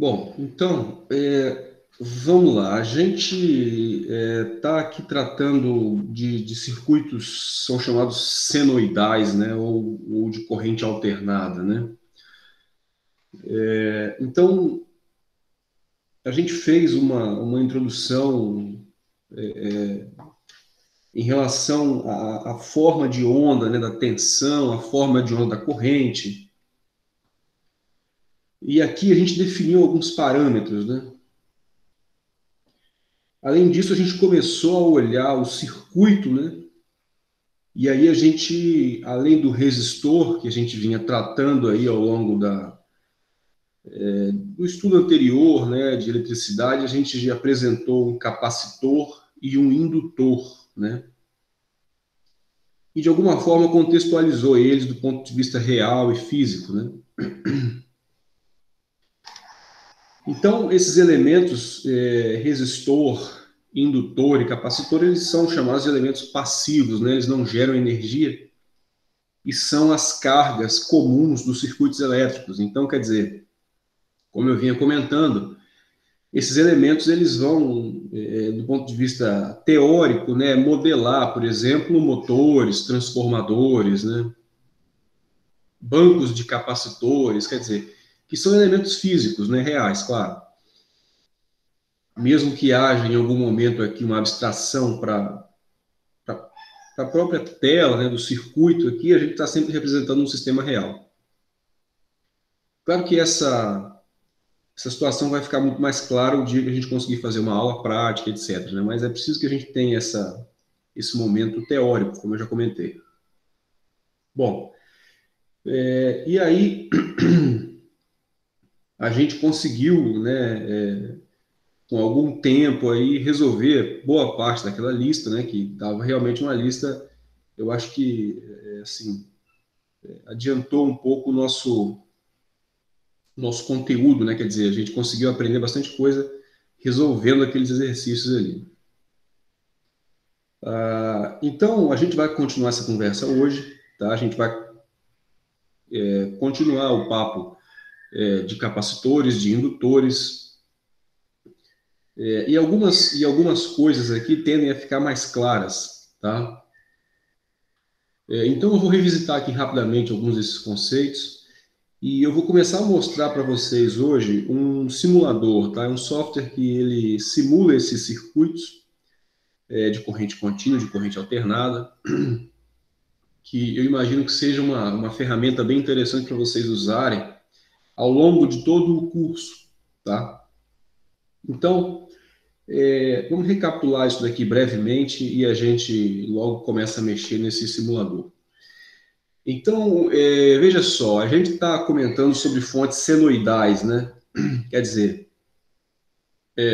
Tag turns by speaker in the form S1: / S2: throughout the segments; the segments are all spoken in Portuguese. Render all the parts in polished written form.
S1: Bom, então, vamos lá. A gente está aqui tratando de circuitos, são chamados senoidais, né? Ou de corrente alternada, né? Então, a gente fez uma introdução em relação à forma de onda, né? Da tensão, a forma de onda da corrente. E aqui a gente definiu alguns parâmetros, né? Além disso, a gente começou a olhar o circuito, né? E aí a gente, além do resistor, que a gente vinha tratando aí ao longo do estudo anterior, né, de eletricidade, a gente já apresentou um capacitor e um indutor, né? E de alguma forma contextualizou eles do ponto de vista real e físico, né? Então, esses elementos, resistor, indutor e capacitor, eles são chamados de elementos passivos, né? Eles não geram energia e são as cargas comuns dos circuitos elétricos. Então, quer dizer, como eu vinha comentando, esses elementos eles vão, do ponto de vista teórico, né, modelar, por exemplo, motores, transformadores, né, bancos de capacitores, quer dizer, que são elementos físicos, né, reais, claro. Mesmo que haja em algum momento aqui uma abstração para a própria tela, né, do circuito aqui, a gente está sempre representando um sistema real. Claro que essa situação vai ficar muito mais clara o dia que a gente conseguir fazer uma aula prática, etc. Né? Mas é preciso que a gente tenha esse momento teórico, como eu já comentei. Bom, e aí a gente conseguiu, né, com algum tempo aí, resolver boa parte daquela lista, né, que estava realmente uma lista, eu acho que, assim, adiantou um pouco o nosso conteúdo, né, quer dizer, a gente conseguiu aprender bastante coisa resolvendo aqueles exercícios ali. Então, a gente vai continuar essa conversa hoje, tá? A gente vai continuar o papo de capacitores, de indutores, e algumas coisas aqui tendem a ficar mais claras, tá? Então, eu vou revisitar aqui rapidamente alguns desses conceitos, e eu vou começar a mostrar para vocês hoje um simulador, tá? Um software que ele simula esses circuitos de corrente contínua, de corrente alternada, que eu imagino que seja uma ferramenta bem interessante para vocês usarem ao longo de todo o curso, tá? Então, vamos recapitular isso daqui brevemente e a gente logo começa a mexer nesse simulador. Então, veja só, a gente está comentando sobre fontes senoidais, né? Quer dizer,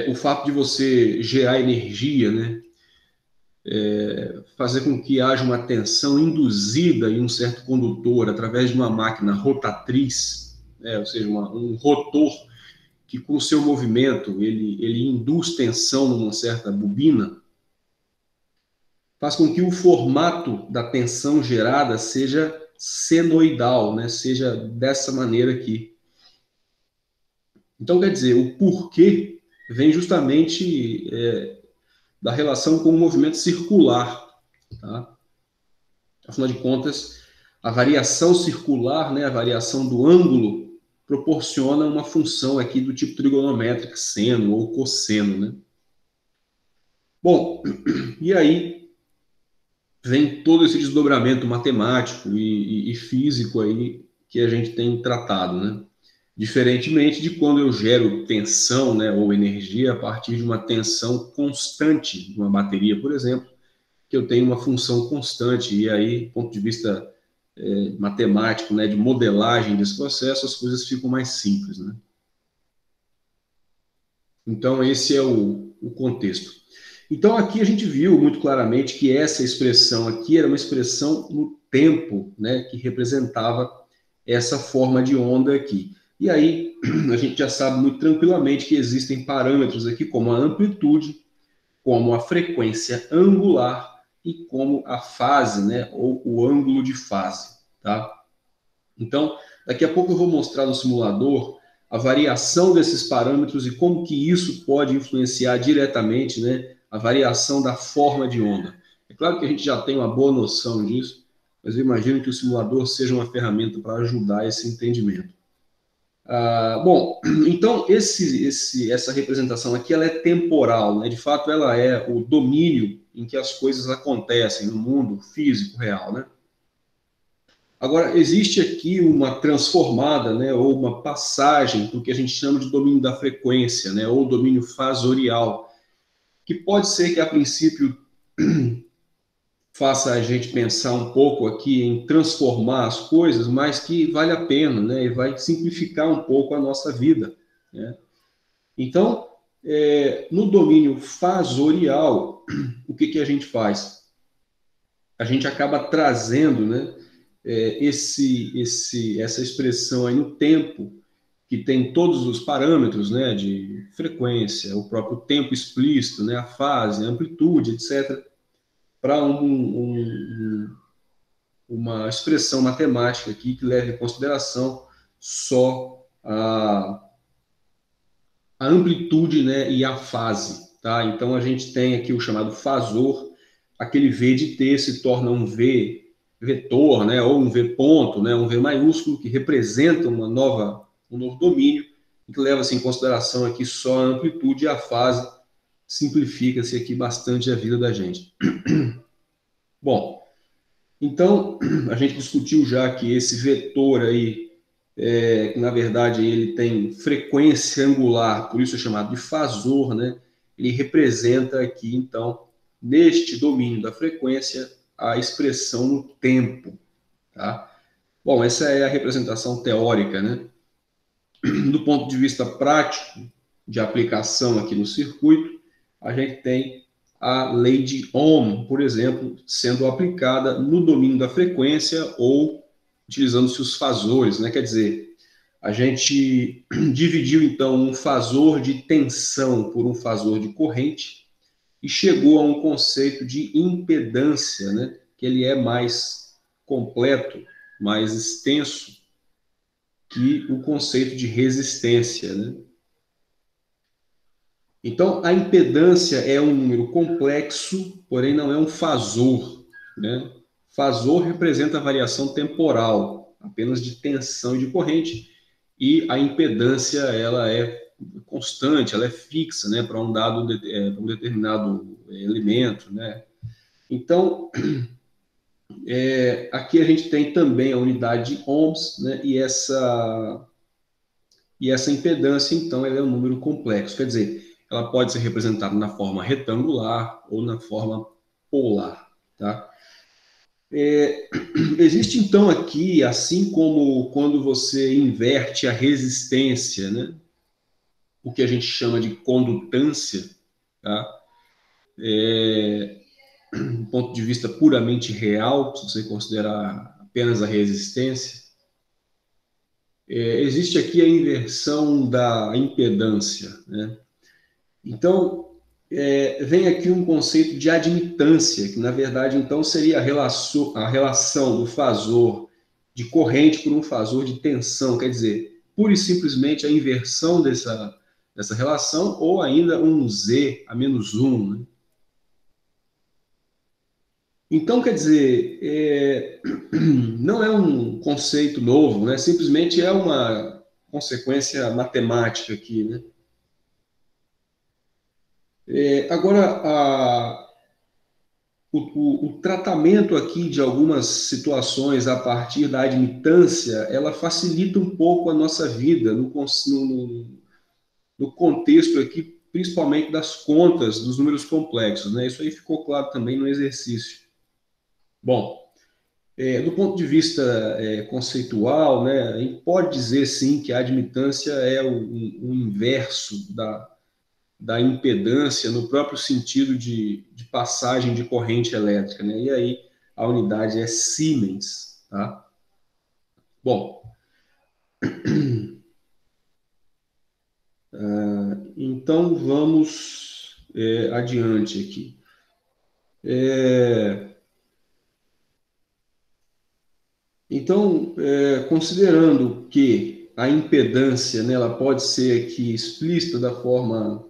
S1: o fato de você gerar energia, né? Fazer com que haja uma tensão induzida em um certo condutor através de uma máquina rotatriz, ou seja, um rotor que com o seu movimento ele induz tensão numa certa bobina, faz com que o formato da tensão gerada seja senoidal, né? Seja dessa maneira aqui. Então, quer dizer, o porquê vem justamente da relação com o movimento circular. Tá? Afinal de contas, a variação circular, né, a variação do ângulo, proporciona uma função aqui do tipo trigonométrica, seno ou cosseno. Né? Bom, e aí vem todo esse desdobramento matemático e físico aí que a gente tem tratado, né? Diferentemente de quando eu gero tensão, né, ou energia a partir de uma tensão constante de uma bateria, por exemplo, que eu tenho uma função constante e aí, do ponto de vista matemático, né, de modelagem desse processo, as coisas ficam mais simples, né? Então, esse é o contexto. Então, aqui a gente viu muito claramente que essa expressão aqui era uma expressão no tempo, né, que representava essa forma de onda aqui. E aí, a gente já sabe muito tranquilamente que existem parâmetros aqui, como a amplitude, como a frequência angular e como a fase, né, ou o ângulo de fase, tá? Então, daqui a pouco eu vou mostrar no simulador a variação desses parâmetros e como que isso pode influenciar diretamente, né, a variação da forma de onda. É claro que a gente já tem uma boa noção disso, mas eu imagino que o simulador seja uma ferramenta para ajudar esse entendimento. Bom, então essa representação aqui ela é temporal, né? De fato ela é o domínio em que as coisas acontecem no mundo físico real, né? Agora, existe aqui uma transformada, né, ou uma passagem para o que a gente chama de domínio da frequência, né, ou domínio fasorial, que pode ser que, a princípio, faça a gente pensar um pouco aqui em transformar as coisas, mas que vale a pena, né, e vai simplificar um pouco a nossa vida, né? Então, no domínio fasorial, o que a gente faz? A gente acaba trazendo, né, essa expressão aí no tempo, que tem todos os parâmetros, né, de frequência, o próprio tempo explícito, né, a fase, a amplitude, etc., para uma expressão matemática aqui que leva em consideração só a amplitude, né, e a fase. Tá? Então, a gente tem aqui o chamado fasor, aquele V de T se torna um V vetor, né, ou um V ponto, né, um V maiúsculo, que representa um novo domínio, que leva-se em consideração aqui só a amplitude e a fase. Simplifica-se aqui bastante a vida da gente. Bom, então, a gente discutiu já que esse vetor aí, que na verdade ele tem frequência angular, por isso é chamado de fasor, né? Ele representa aqui, então, neste domínio da frequência, a expressão no tempo, tá? Bom, essa é a representação teórica, né? Do ponto de vista prático, de aplicação aqui no circuito, a gente tem a lei de Ohm, por exemplo, sendo aplicada no domínio da frequência ou utilizando-se os fasores, né? Quer dizer, a gente dividiu então um fasor de tensão por um fasor de corrente e chegou a um conceito de impedância, né? Que ele é mais completo, mais extenso que o conceito de resistência, né? Então, a impedância é um número complexo, porém não é um fasor, né? Fasor representa a variação temporal, apenas de tensão e de corrente, e a impedância ela é constante, ela é fixa, né, para um para um determinado elemento, né? Então, aqui a gente tem também a unidade de ohms, né? E essa impedância, então, ela é um número complexo, quer dizer, ela pode ser representada na forma retangular ou na forma polar, tá? Existe, então, aqui, assim como quando você inverte a resistência, né? O que a gente chama de condutância, tá? Do ponto de vista puramente real, se você considerar apenas a resistência, existe aqui a inversão da impedância, né? Então, vem aqui um conceito de admitância, que na verdade então seria a relação do fasor de corrente por um fasor de tensão, quer dizer, pura e simplesmente a inversão dessa relação, ou ainda um Z a menos 1. Né? Então, quer dizer, não é um conceito novo, né? Simplesmente é uma consequência matemática aqui, né? Agora, o tratamento aqui de algumas situações a partir da admitância, ela facilita um pouco a nossa vida no contexto aqui, principalmente das contas dos números complexos, né? Isso aí ficou claro também no exercício. Bom, do ponto de vista conceitual, né, a gente pode dizer sim que a admitância é o inverso da impedância no próprio sentido de passagem de corrente elétrica, né? E aí a unidade é Siemens, tá? Bom, então vamos adiante aqui. Então, considerando que a impedância, né, ela pode ser aqui explícita da forma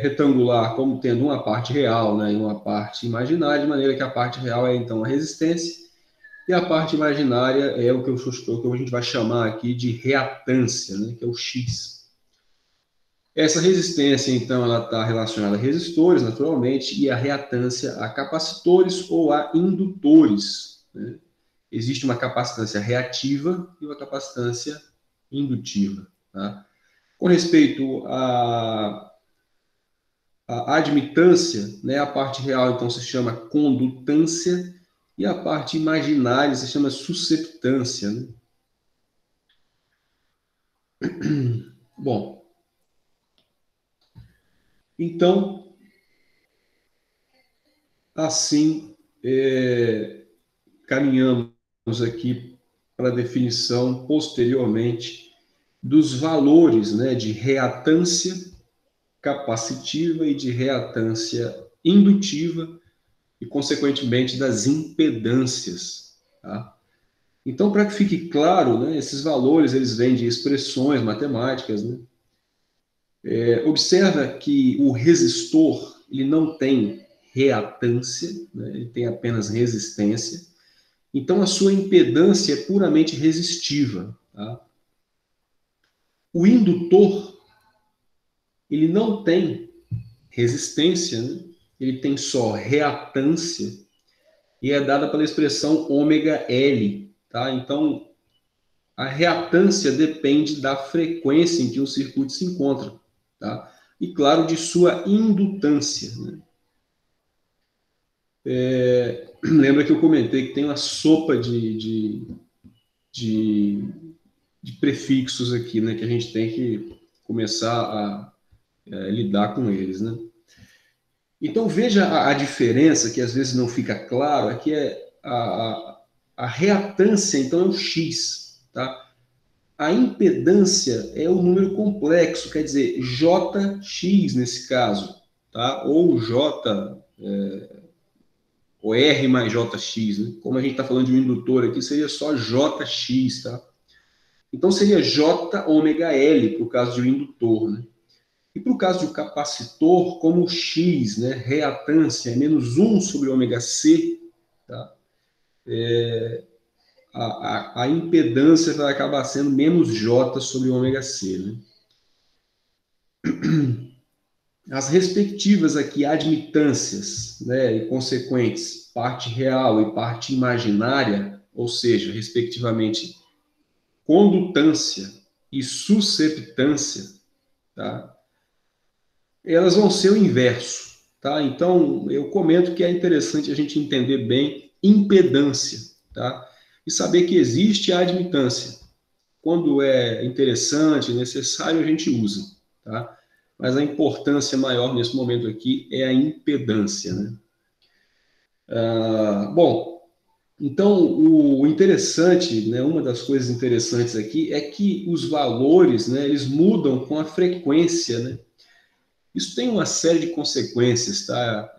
S1: retangular, como tendo uma parte real, né, e uma parte imaginária, de maneira que a parte real é, então, a resistência, e a parte imaginária é o que a gente vai chamar aqui de reatância, né, que é o X. Essa resistência, então, ela está relacionada a resistores, naturalmente, e a reatância a capacitores ou a indutores, né? Existe uma capacitância reativa e uma capacitância indutiva. Tá? Com respeito à admitância, né, a parte real, então, se chama condutância e a parte imaginária se chama susceptância. Né? Bom, então, assim, caminhamos aqui para a definição, posteriormente, dos valores, né, de reatância capacitiva e de reatância indutiva e, consequentemente, das impedâncias. Tá? Então, para que fique claro, né, esses valores eles vêm de expressões matemáticas. Né? Observa que o resistor ele não tem reatância, né, ele tem apenas resistência. Então, a sua impedância é puramente resistiva. Tá? O indutor, ele não tem resistência, né? Ele tem só reatância e é dada pela expressão ômega L. Tá? Então, a reatância depende da frequência em que o circuito se encontra. Tá? E, claro, de sua indutância. Né? Lembra que eu comentei que tem uma sopa de, de prefixos aqui, né? Que a gente tem que começar a lidar com eles. Né? Então, veja a diferença, que às vezes não fica claro, é que a reatância, então, é o X. Tá? A impedância é o número complexo, quer dizer, JX nesse caso, tá? Ou J, ou R mais JX. Né? Como a gente está falando de um indutor aqui, seria só JX. Tá? Então, seria J ômega L, para o caso de um indutor. Né? E para o caso de um capacitor, como o X, né, reatância, é menos 1 sobre ômega C, tá? A impedância vai acabar sendo menos J sobre ômega C. Né? As respectivas aqui admitâncias, né, e consequentes, parte real e parte imaginária, ou seja, respectivamente, condutância e susceptância, tá? Elas vão ser o inverso, tá? Então, eu comento que é interessante a gente entender bem impedância, tá? E saber que existe a admitância. Quando é interessante, necessário, a gente usa, tá? Mas a importância maior nesse momento aqui é a impedância, né? Bom, então o interessante, né, uma das coisas interessantes aqui é que os valores, né, eles mudam com a frequência, né? Isso tem uma série de consequências, tá?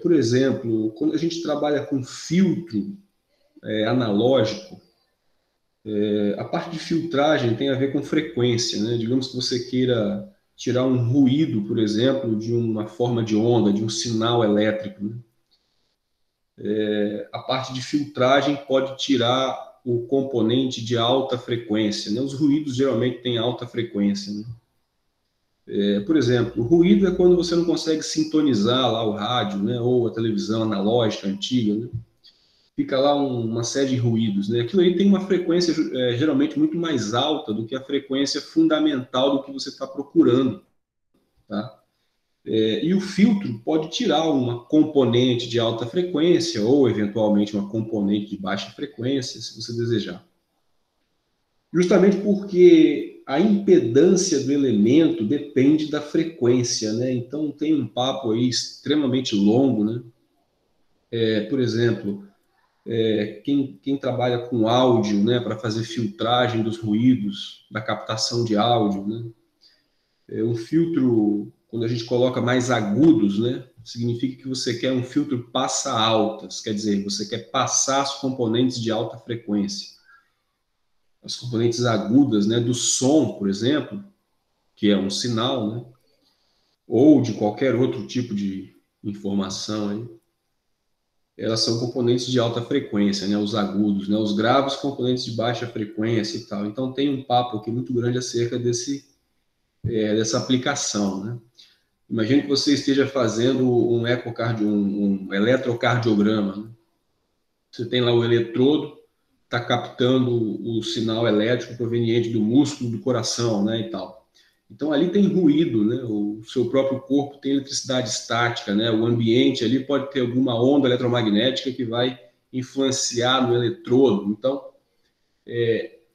S1: Por exemplo, quando a gente trabalha com filtro analógico, a parte de filtragem tem a ver com frequência, né? Digamos que você queira tirar um ruído, por exemplo, de uma forma de onda, de um sinal elétrico. Né? A parte de filtragem pode tirar o componente de alta frequência. Né? Os ruídos geralmente têm alta frequência. Né? Por exemplo, o ruído é quando você não consegue sintonizar lá o rádio, né? Ou a televisão analógica antiga. Né? Fica lá uma série de ruídos. Né? Aquilo aí tem uma frequência geralmente muito mais alta do que a frequência fundamental do que você está procurando. Tá? E o filtro pode tirar uma componente de alta frequência ou, eventualmente, uma componente de baixa frequência, se você desejar. Justamente porque a impedância do elemento depende da frequência, né? Então, tem um papo aí extremamente longo, né? Por exemplo, quem trabalha com áudio, né, para fazer filtragem dos ruídos, da captação de áudio, né? Um filtro, quando a gente coloca mais agudos, né, significa que você quer um filtro passa altas, quer dizer, você quer passar os componentes de alta frequência. as componentes agudas, né, do som, por exemplo, que é um sinal, né, ou de qualquer outro tipo de informação, aí, elas são componentes de alta frequência, né, os agudos, né, os graves, componentes de baixa frequência e tal. Então tem um papo aqui muito grande acerca dessa aplicação, né? Imagine que você esteja fazendo um eletrocardiograma, né? Você tem lá o eletrodo, está captando o sinal elétrico proveniente do músculo do coração, né, e tal. Então ali tem ruído, né? O seu próprio corpo tem eletricidade estática, né? O ambiente ali pode ter alguma onda eletromagnética que vai influenciar no eletrodo. Então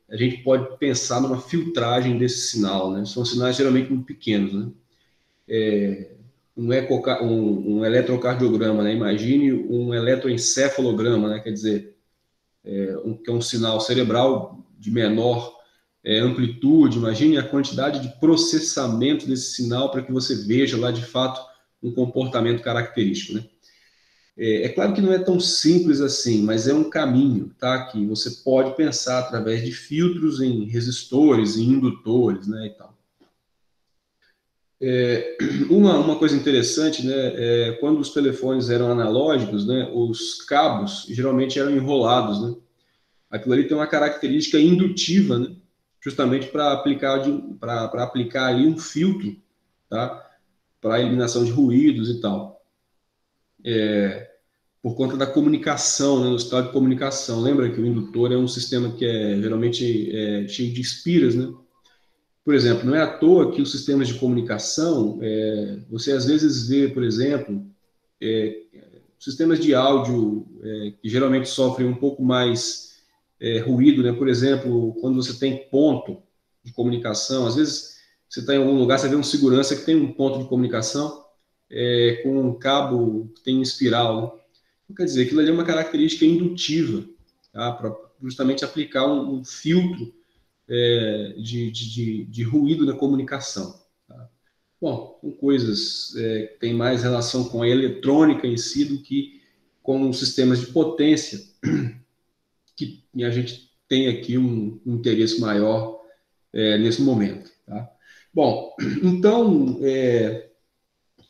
S1: a gente pode pensar numa filtragem desse sinal, né? São sinais geralmente muito pequenos, né? Um eletrocardiograma, né? Imagine um eletroencefalograma, né? Quer dizer, que é um sinal cerebral de menor amplitude. Imagine a quantidade de processamento desse sinal para que você veja lá de fato um comportamento característico, né? É claro que não é tão simples assim, mas é um caminho, tá? Que você pode pensar através de filtros em resistores, em indutores, né, e tal. Uma coisa interessante, né, quando os telefones eram analógicos, né, os cabos geralmente eram enrolados, né? Aquilo ali tem uma característica indutiva, né? Justamente para aplicar ali um filtro, tá? Para eliminação de ruídos e tal. Por conta da comunicação, né? No estado de comunicação. Lembra que o indutor é um sistema que geralmente cheio de espiras, né? Por exemplo, não é à toa que os sistemas de comunicação, você às vezes vê, por exemplo, sistemas de áudio que geralmente sofrem um pouco mais ruído, né? Por exemplo, quando você tem ponto de comunicação, às vezes você está em algum lugar, você vê um segurança que tem um ponto de comunicação com um cabo que tem um espiral, né? Então, quer dizer, aquilo ali é uma característica indutiva, tá? Para justamente aplicar um filtro de ruído na comunicação. Tá? Bom, são coisas que têm mais relação com a eletrônica em si do que com os sistemas de potência, que a gente tem aqui um interesse maior nesse momento. Tá? Bom, então,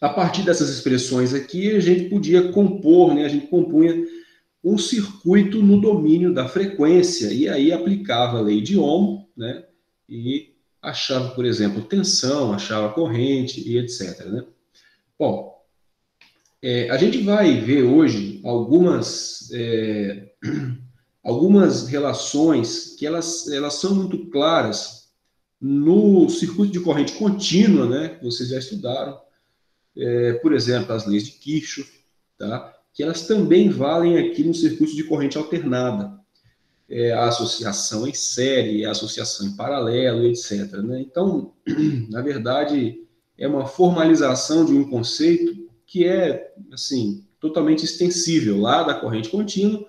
S1: a partir dessas expressões aqui, a gente podia compor, né, a gente compunha um circuito no domínio da frequência, e aí aplicava a lei de Ohm, né, e achava, por exemplo, tensão, achava corrente e etc. Né? Bom, a gente vai ver hoje algumas relações que elas são muito claras no circuito de corrente contínua, né, que vocês já estudaram, por exemplo, as leis de Kirchhoff, tá? Que elas também valem aqui no circuito de corrente alternada. A associação em série, a associação em paralelo, etc. Né? Então, na verdade, é uma formalização de um conceito que é, assim, totalmente extensível, lá da corrente contínua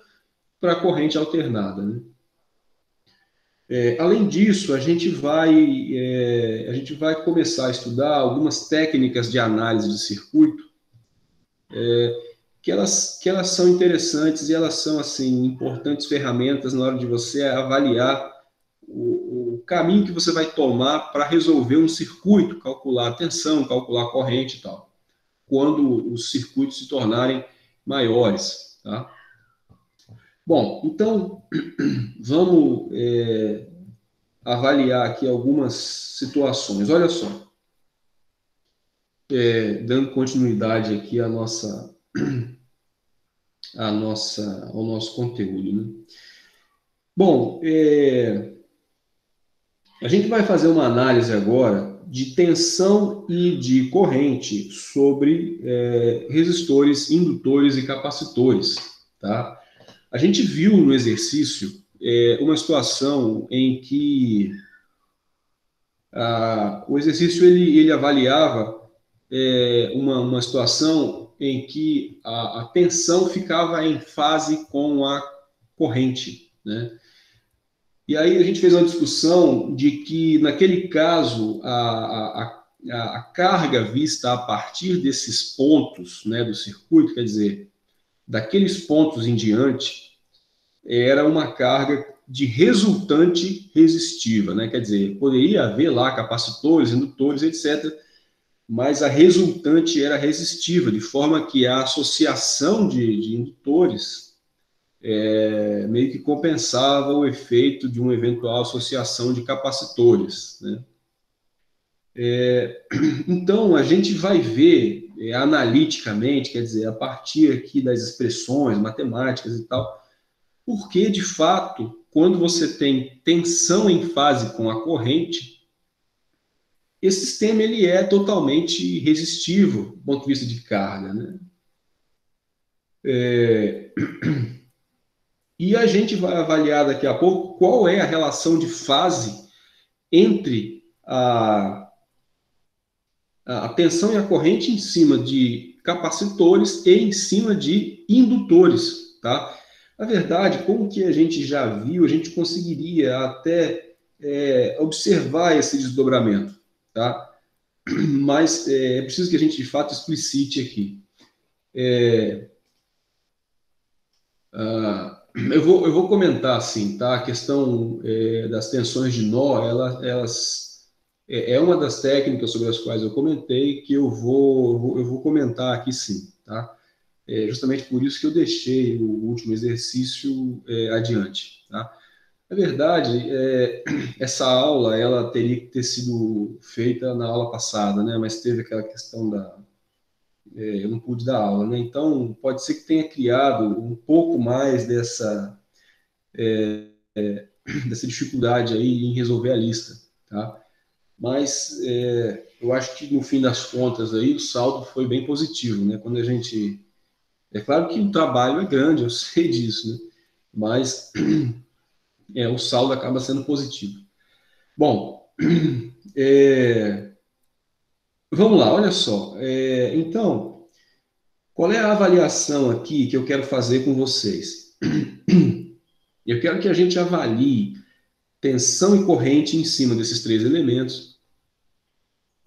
S1: para a corrente alternada. Né? Além disso, a gente vai começar a estudar algumas técnicas de análise de circuito que elas são interessantes e elas são assim importantes ferramentas na hora de você avaliar o caminho que você vai tomar para resolver um circuito, calcular a tensão, calcular a corrente e tal, quando os circuitos se tornarem maiores. Tá? Bom, então vamos avaliar aqui algumas situações. Olha só, dando continuidade aqui ao nosso conteúdo. Né? Bom, a gente vai fazer uma análise agora de tensão e de corrente sobre resistores, indutores e capacitores. Tá? A gente viu no exercício uma situação em que o exercício ele avaliava uma situação em que a tensão ficava em fase com a corrente, né? E aí a gente fez uma discussão de que, naquele caso, a carga vista a partir desses pontos, né, do circuito, quer dizer, daqueles pontos em diante, era uma carga de resultante resistiva, né? Quer dizer, poderia haver lá capacitores, indutores, etc., mas a resultante era resistiva, de forma que a associação de indutores meio que compensava o efeito de uma eventual associação de capacitores, né? Então, a gente vai ver analiticamente, quer dizer, a partir aqui das expressões matemáticas e tal, porque, de fato, quando você tem tensão em fase com a corrente, esse sistema ele é totalmente resistivo do ponto de vista de carga, né? E a gente vai avaliar daqui a pouco qual é a relação de fase entre a tensão e a corrente em cima de capacitores e em cima de indutores, tá? Na verdade, como que a gente já viu, a gente conseguiria até observar esse desdobramento, tá? Mas é preciso que a gente, de fato, explicite aqui. Eu vou comentar assim, tá? A questão das tensões de nó, elas é uma das técnicas sobre as quais eu comentei que eu vou comentar aqui sim, tá? Justamente por isso que eu deixei o último exercício adiante, tá? Na verdade, essa aula ela teria que ter sido feita na aula passada, né? Mas teve aquela questão eu não pude dar aula, né? Então pode ser que tenha criado um pouco mais dessa dificuldade aí em resolver a lista, tá? Mas eu acho que no fim das contas aí o saldo foi bem positivo, né? Quando a gente, é claro que o trabalho é grande, eu sei disso, né? Mas o saldo acaba sendo positivo. Bom, vamos lá, olha só. Então, qual é a avaliação aqui que eu quero fazer com vocês? Eu quero que a gente avalie tensão e corrente em cima desses três elementos.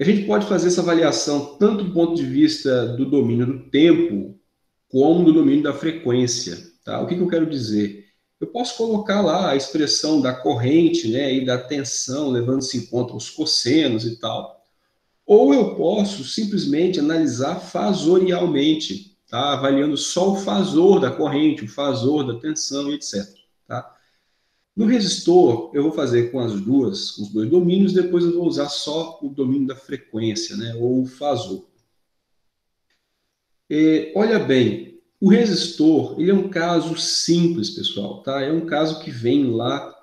S1: A gente pode fazer essa avaliação tanto do ponto de vista do domínio do tempo, como do domínio da frequência. Tá? O que eu quero dizer? Eu posso colocar lá a expressão da corrente, né, e da tensão, levando-se em conta os cossenos e tal. Ou eu posso simplesmente analisar fasorialmente, tá? Avaliando só o fasor da corrente, o fasor da tensão e etc. Tá? No resistor, eu vou fazer com os dois domínios, depois eu vou usar só o domínio da frequência, né, ou o fasor. Olha bem, o resistor, ele é um caso simples, pessoal, tá? É um caso que vem lá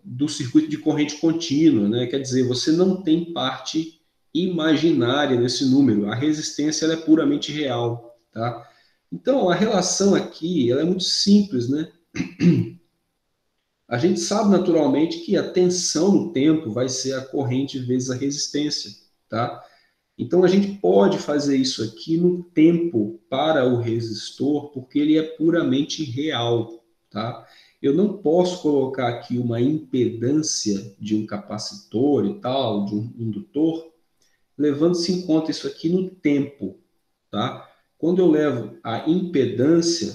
S1: do circuito de corrente contínua, né? Quer dizer, você não tem parte imaginária nesse número, a resistência ela é puramente real, tá? Então, a relação aqui, ela é muito simples, né? A gente sabe naturalmente que a tensão no tempo vai ser a corrente vezes a resistência, tá? Então a gente pode fazer isso aqui no tempo para o resistor, porque ele é puramente real, tá? Eu não posso colocar aqui uma impedância de um capacitor e tal, de um indutor, levando-se em conta isso aqui no tempo, tá? Quando eu levo a impedância,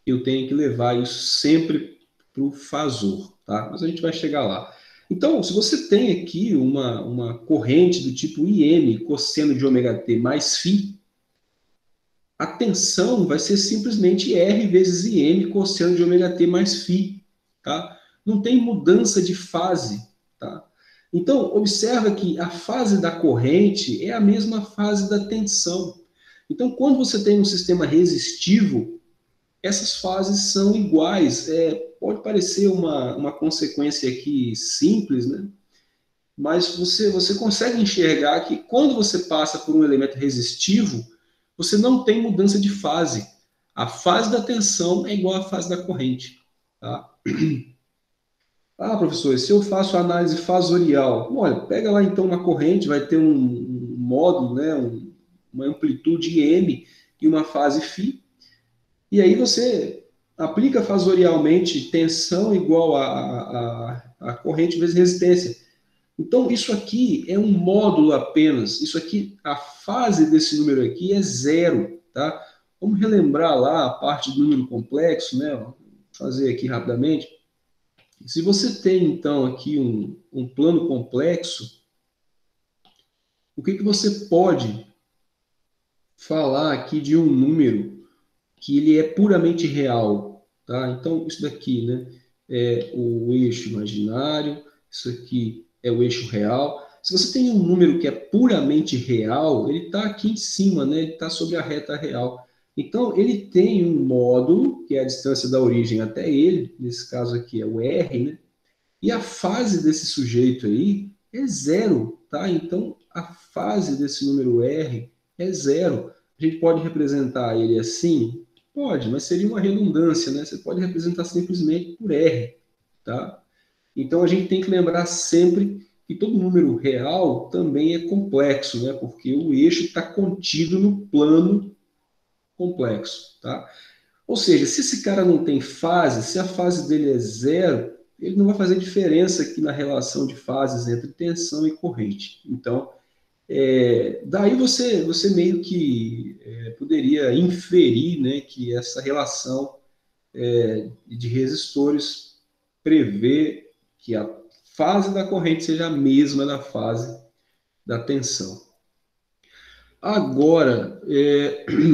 S1: eu tenho que levar isso sempre para o fasor, tá? Mas a gente vai chegar lá. Então, se você tem aqui uma corrente do tipo IM, cosseno de ômega t mais φ, a tensão vai ser simplesmente R vezes IM, cosseno de ômega t mais φ, tá? Não tem mudança de fase, tá? Então, observa que a fase da corrente é a mesma fase da tensão. Então, quando você tem um sistema resistivo, essas fases são iguais. Pode parecer uma consequência aqui simples, né? Mas você consegue enxergar que quando você passa por um elemento resistivo, você não tem mudança de fase. A fase da tensão é igual à fase da corrente. Tá? Ah, professor, se eu faço análise fasorial, olha, pega lá então uma corrente, vai ter um módulo, né, uma amplitude M e uma fase φ. E aí você aplica fasorialmente tensão igual a corrente vezes resistência. Então, isso aqui é um módulo apenas. Isso aqui, a fase desse número aqui é zero, tá? Vamos relembrar lá a parte do número complexo, né? fazer aqui rapidamente. Se você tem, então, aqui um plano complexo, o que você pode falar aqui de um número que ele é puramente real, tá? Então, isso daqui, né, é o eixo imaginário, isso aqui é o eixo real. Se você tem um número que é puramente real, ele está aqui em cima, né? Ele está sobre a reta real. Então, ele tem um módulo, que é a distância da origem até ele, nesse caso aqui é o R, né? E a fase desse sujeito aí é zero, tá? Então, a fase desse número R é zero. A gente pode representar ele assim? Pode, mas seria uma redundância, né? Você pode representar simplesmente por R, tá? Então, a gente tem que lembrar sempre que todo número real também é complexo, né? Porque o eixo está contido no plano complexo, tá? Ou seja, se esse cara não tem fase, se a fase dele é zero, ele não vai fazer diferença aqui na relação de fases entre tensão e corrente. Então, daí você meio que poderia inferir, né, que essa relação de resistores prevê que a fase da corrente seja a mesma da fase da tensão. Agora,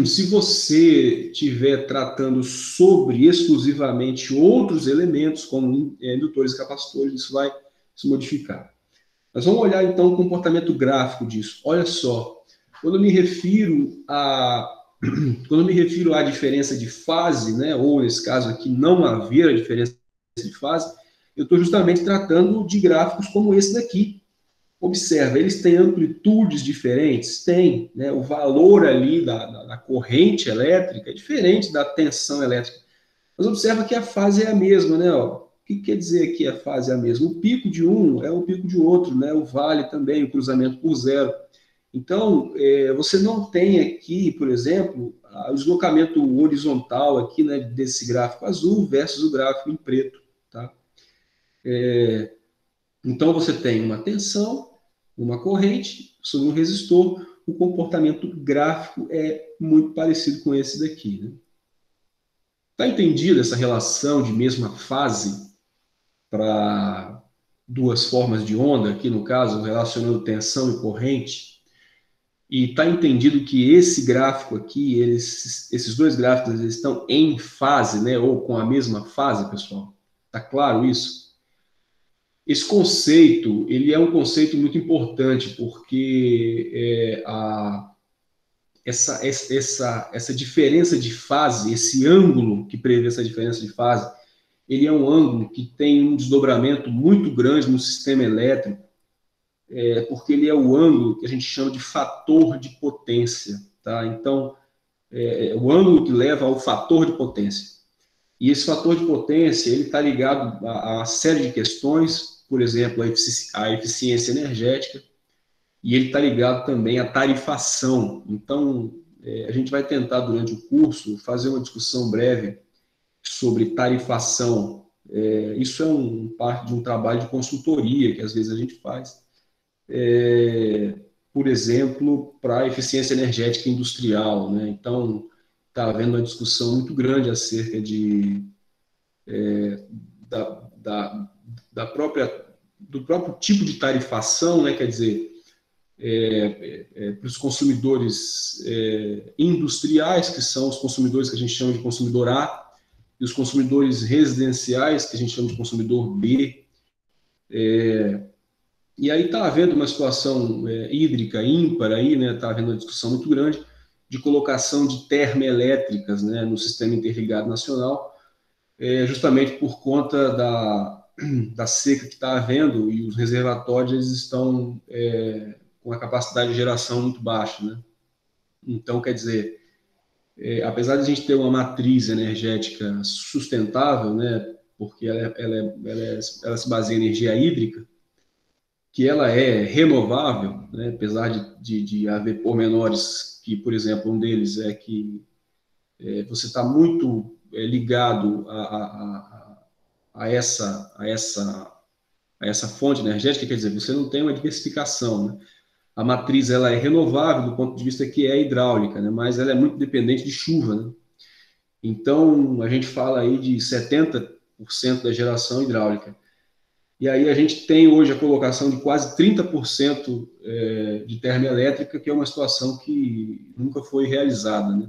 S1: se você estiver tratando sobre exclusivamente outros elementos, como indutores e capacitores, isso vai se modificar. Mas vamos olhar então o comportamento gráfico disso. Olha só, quando eu me refiro à diferença de fase, né, ou nesse caso aqui não haver a diferença de fase, eu estou justamente tratando de gráficos como esse daqui. Observa, eles têm amplitudes diferentes? Tem, né? O valor ali da corrente elétrica é diferente da tensão elétrica. Mas observa que a fase é a mesma, né? Ó, o que quer dizer que a fase é a mesma? O pico de um é o pico de outro, né? O vale também, o cruzamento por zero. Então, você não tem aqui, por exemplo, o deslocamento horizontal aqui, né, desse gráfico azul versus o gráfico em preto, tá? Então, você tem uma tensão, uma corrente sobre um resistor. O comportamento gráfico é muito parecido com esse daqui, né? Tá entendida essa relação de mesma fase para duas formas de onda, aqui no caso, relacionando tensão e corrente? E tá entendido que esse gráfico aqui, esses dois gráficos, eles estão em fase, né? Ou com a mesma fase, pessoal? Tá claro isso? Esse conceito, ele é um conceito muito importante, porque essa diferença de fase, esse ângulo que prevê essa diferença de fase, ele é um ângulo que tem um desdobramento muito grande no sistema elétrico, porque ele é o ângulo que a gente chama de fator de potência, tá? Então, o ângulo que leva ao fator de potência. E esse fator de potência, ele está ligado a uma série de questões, por exemplo, a eficiência energética, e ele está ligado também à tarifação. Então, a gente vai tentar, durante o curso, fazer uma discussão breve sobre tarifação. Isso é parte de um trabalho de consultoria que às vezes a gente faz. Por exemplo, para a eficiência energética industrial, né? Então, está havendo uma discussão muito grande acerca do próprio tipo de tarifação, né? Quer dizer, para os consumidores industriais, que são os consumidores que a gente chama de consumidor A, e os consumidores residenciais, que a gente chama de consumidor B. E aí está havendo uma situação hídrica ímpar, aí, né? Está havendo uma discussão muito grande de colocação de termoelétricas, né, no Sistema Interligado Nacional, justamente por conta da seca que está havendo, e os reservatórios estão com a capacidade de geração muito baixa, né? Então, quer dizer, apesar de a gente ter uma matriz energética sustentável, né, porque ela se baseia em energia hídrica, que ela é renovável, né, apesar de haver pormenores que, por exemplo, um deles é que você está muito ligado a essa fonte energética, quer dizer, você não tem uma diversificação, né? A matriz ela é renovável do ponto de vista que é hidráulica, né? Mas ela é muito dependente de chuva, né? Então, a gente fala aí de 70% da geração hidráulica. E aí a gente tem hoje a colocação de quase 30% de termoelétrica, que é uma situação que nunca foi realizada, né?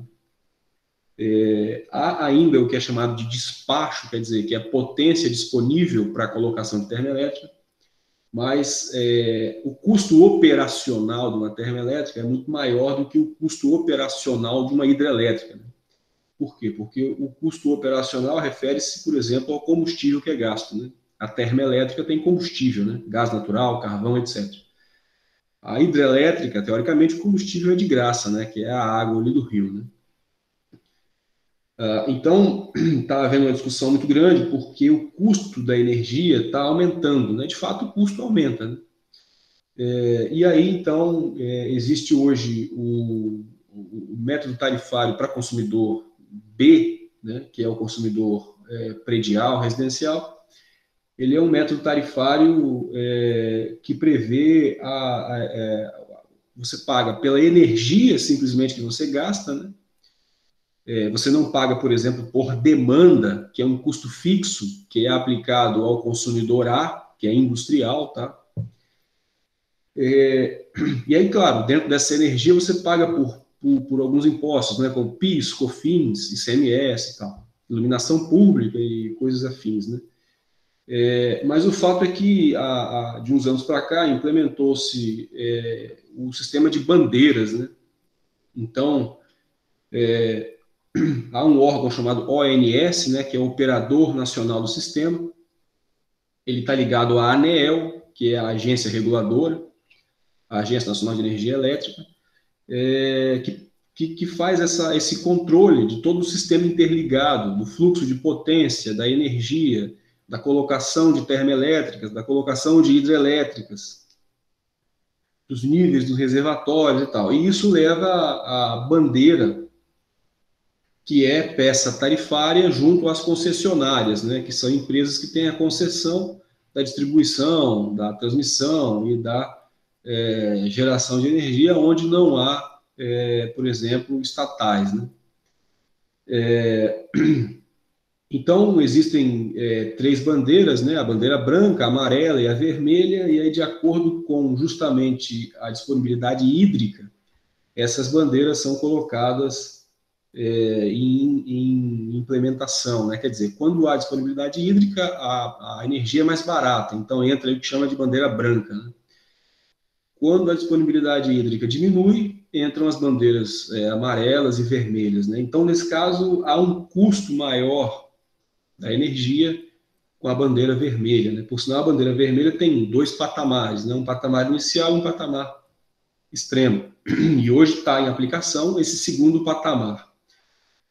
S1: Há ainda o que é chamado de despacho, quer dizer, que é a potência disponível para a colocação de termoelétrica, mas o custo operacional de uma termoelétrica é muito maior do que o custo operacional de uma hidrelétrica, né? Por quê? Porque o custo operacional refere-se, por exemplo, ao combustível que é gasto, né? A termoelétrica tem combustível, né? Gás natural, carvão, etc. A hidrelétrica, teoricamente, o combustível é de graça, né? Que é a água ali do rio, né? Então, está havendo uma discussão muito grande porque o custo da energia está aumentando, né? De fato, o custo aumenta, né? E aí, então, existe hoje o método tarifário para consumidor B, né? Que é o consumidor predial, residencial. Ele é um método tarifário que prevê você paga pela energia simplesmente que você gasta, né? Você não paga, por exemplo, por demanda, que é um custo fixo, que é aplicado ao consumidor A, que é industrial, tá? E aí, claro, dentro dessa energia você paga por alguns impostos, né? Como PIS, COFINS, ICMS e tal, iluminação pública e coisas afins, né? Mas o fato é que, de uns anos para cá, implementou-se o sistema de bandeiras, né? Então, há um órgão chamado ONS, né, que é o Operador Nacional do Sistema. Ele está ligado à ANEEL, que é a agência reguladora, a Agência Nacional de Energia Elétrica, que faz esse controle de todo o sistema interligado, do fluxo de potência, da energia, da colocação de termoelétricas, da colocação de hidrelétricas, dos níveis dos reservatórios e tal. E isso leva à bandeira, que é peça tarifária junto às concessionárias, né, que são empresas que têm a concessão da distribuição, da transmissão e da geração de energia, onde não há, por exemplo, estatais, né? Então, existem três bandeiras, né? A bandeira branca, a amarela e a vermelha, e aí, de acordo com justamente a disponibilidade hídrica, essas bandeiras são colocadas em implementação, né? Quer dizer, quando há disponibilidade hídrica, a energia é mais barata, então entra o que chama de bandeira branca, né? Quando a disponibilidade hídrica diminui, entram as bandeiras amarelas e vermelhas, né? Então, nesse caso, há um custo maior da energia com a bandeira vermelha, né? Por sinal, a bandeira vermelha tem dois patamares, né? Um patamar inicial e um patamar extremo. E hoje está em aplicação esse segundo patamar.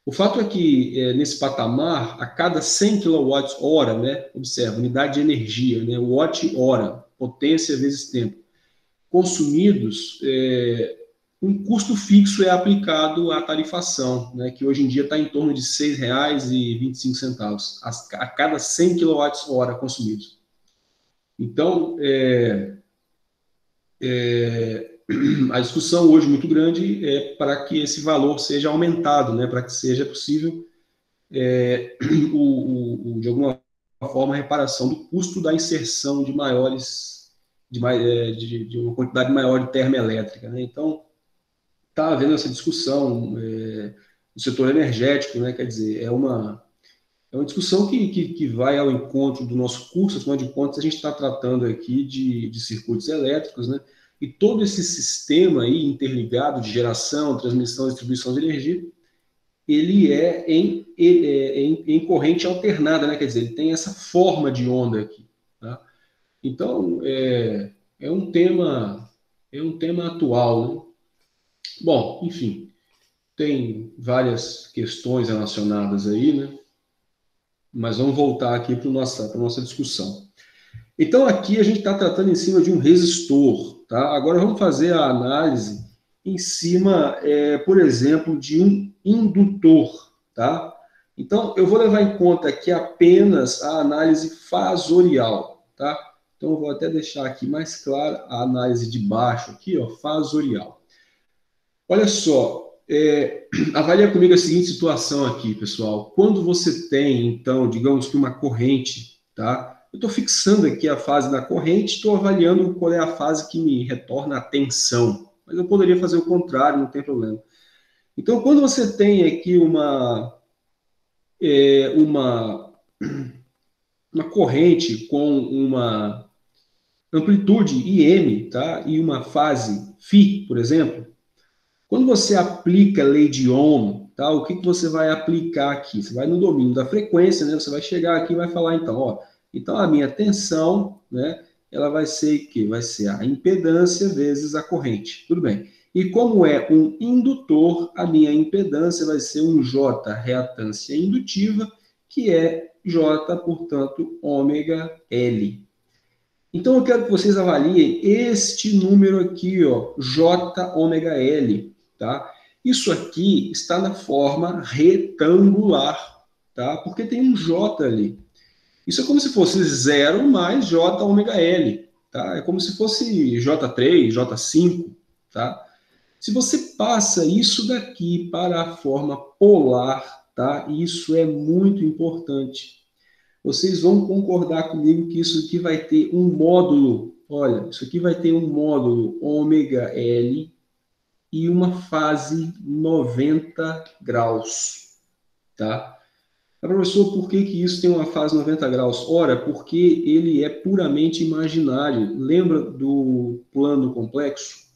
S1: O fato é que, nesse patamar, a cada 100 kWh, né, observa, unidade de energia, né, watt-hora, potência vezes tempo, consumidos, um custo fixo é aplicado à tarifação, né, que hoje em dia está em torno de R$ 6,25 a cada 100 kWh consumidos. Então, a discussão hoje muito grande é para que esse valor seja aumentado, né, para que seja possível, de alguma forma, a reparação do custo da inserção de de uma quantidade maior de termoelétrica, né? Então, está havendo essa discussão no setor energético, né? Quer dizer, é uma discussão que vai ao encontro do nosso curso. Afinal de contas, a gente está tratando aqui de circuitos elétricos, né? E todo esse sistema aí interligado de geração, transmissão e distribuição de energia, ele é em corrente alternada, né? Quer dizer, ele tem essa forma de onda aqui, tá? Então, é um tema atual, né? Bom, enfim, tem várias questões relacionadas aí, né? Mas vamos voltar aqui para a nossa discussão. Então, aqui a gente está tratando em cima de um resistor, tá? Agora vamos fazer a análise em cima, por exemplo, de um indutor, tá? Então, eu vou levar em conta aqui apenas a análise fasorial, tá? Então, eu vou até deixar aqui mais clara a análise de baixo aqui, ó, fasorial. Olha só, Avalia comigo a seguinte situação aqui, pessoal. Quando você tem, então, digamos que uma corrente, tá? Eu estou fixando aqui a fase da corrente, estou avaliando qual é a fase que me retorna a tensão. Mas eu poderia fazer o contrário, não tem problema. Então, quando você tem aqui uma corrente com uma amplitude IM, tá? E uma fase φ, por exemplo, quando você aplica a lei de Ohm, tá? O que você vai aplicar aqui? Você vai no domínio da frequência, né? Você vai chegar aqui e vai falar, então, ó, então a minha tensão, né? Ela vai ser o quê? Vai ser a impedância vezes a corrente. Tudo bem. E como é um indutor, a minha impedância vai ser um J, reatância indutiva, que é J, portanto, ômega L. Então eu quero que vocês avaliem este número aqui, ó, J ômega L, tá? Isso aqui está na forma retangular, tá? Porque tem um J ali. Isso é como se fosse 0 mais J ômega L, tá? É como se fosse J3, J5, tá? Se você passa isso daqui para a forma polar, tá? Isso é muito importante. Vocês vão concordar comigo que isso aqui vai ter um módulo, olha, isso aqui vai ter um módulo ômega L e uma fase 90 graus, tá? Professor, por que isso tem uma fase 90 graus? Ora, porque ele é puramente imaginário. Lembra do plano complexo?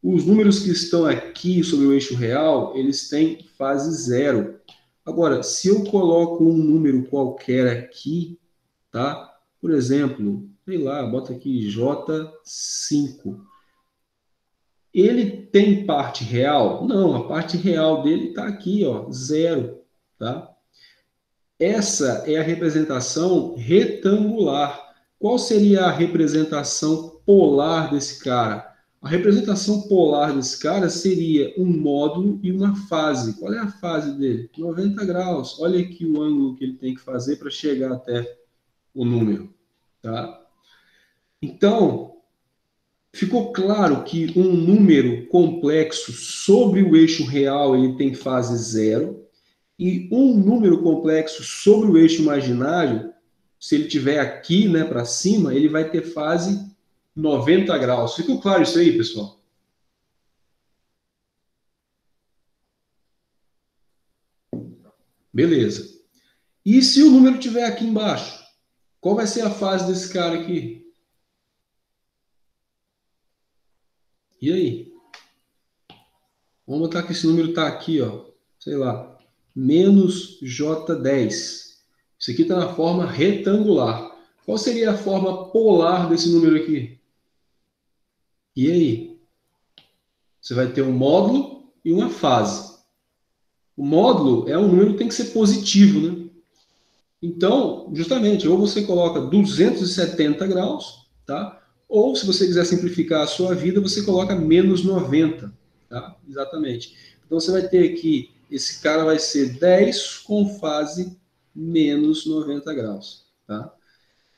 S1: Os números que estão aqui sobre o eixo real, eles têm fase zero. Agora, se eu coloco um número qualquer aqui, tá? Por exemplo, sei lá, bota aqui J5. Ele tem parte real? Não, a parte real dele está aqui, ó, zero, tá? Essa é a representação retangular. Qual seria a representação polar desse cara? A representação polar desse cara seria um módulo e uma fase. Qual é a fase dele? 90 graus. Olha aqui o ângulo que ele tem que fazer para chegar até o número, tá? Então, ficou claro que um número complexo sobre o eixo real ele tem fase zero, e um número complexo sobre o eixo imaginário, se ele tiver aqui, né, para cima, ele vai ter fase 90 graus. Ficou claro isso aí, pessoal? Beleza. E se o número tiver aqui embaixo? Qual vai ser a fase desse cara aqui? E aí? Vamos botar que esse número está aqui, ó, sei lá, menos J10. Isso aqui está na forma retangular. Qual seria a forma polar desse número aqui? E aí? Você vai ter um módulo e uma fase. O módulo é um número que tem que ser positivo, né? Então, justamente, ou você coloca 270 graus, tá? Ou, se você quiser simplificar a sua vida, você coloca menos 90, tá? Exatamente. Então, você vai ter aqui, esse cara vai ser 10 com fase menos 90 graus, tá?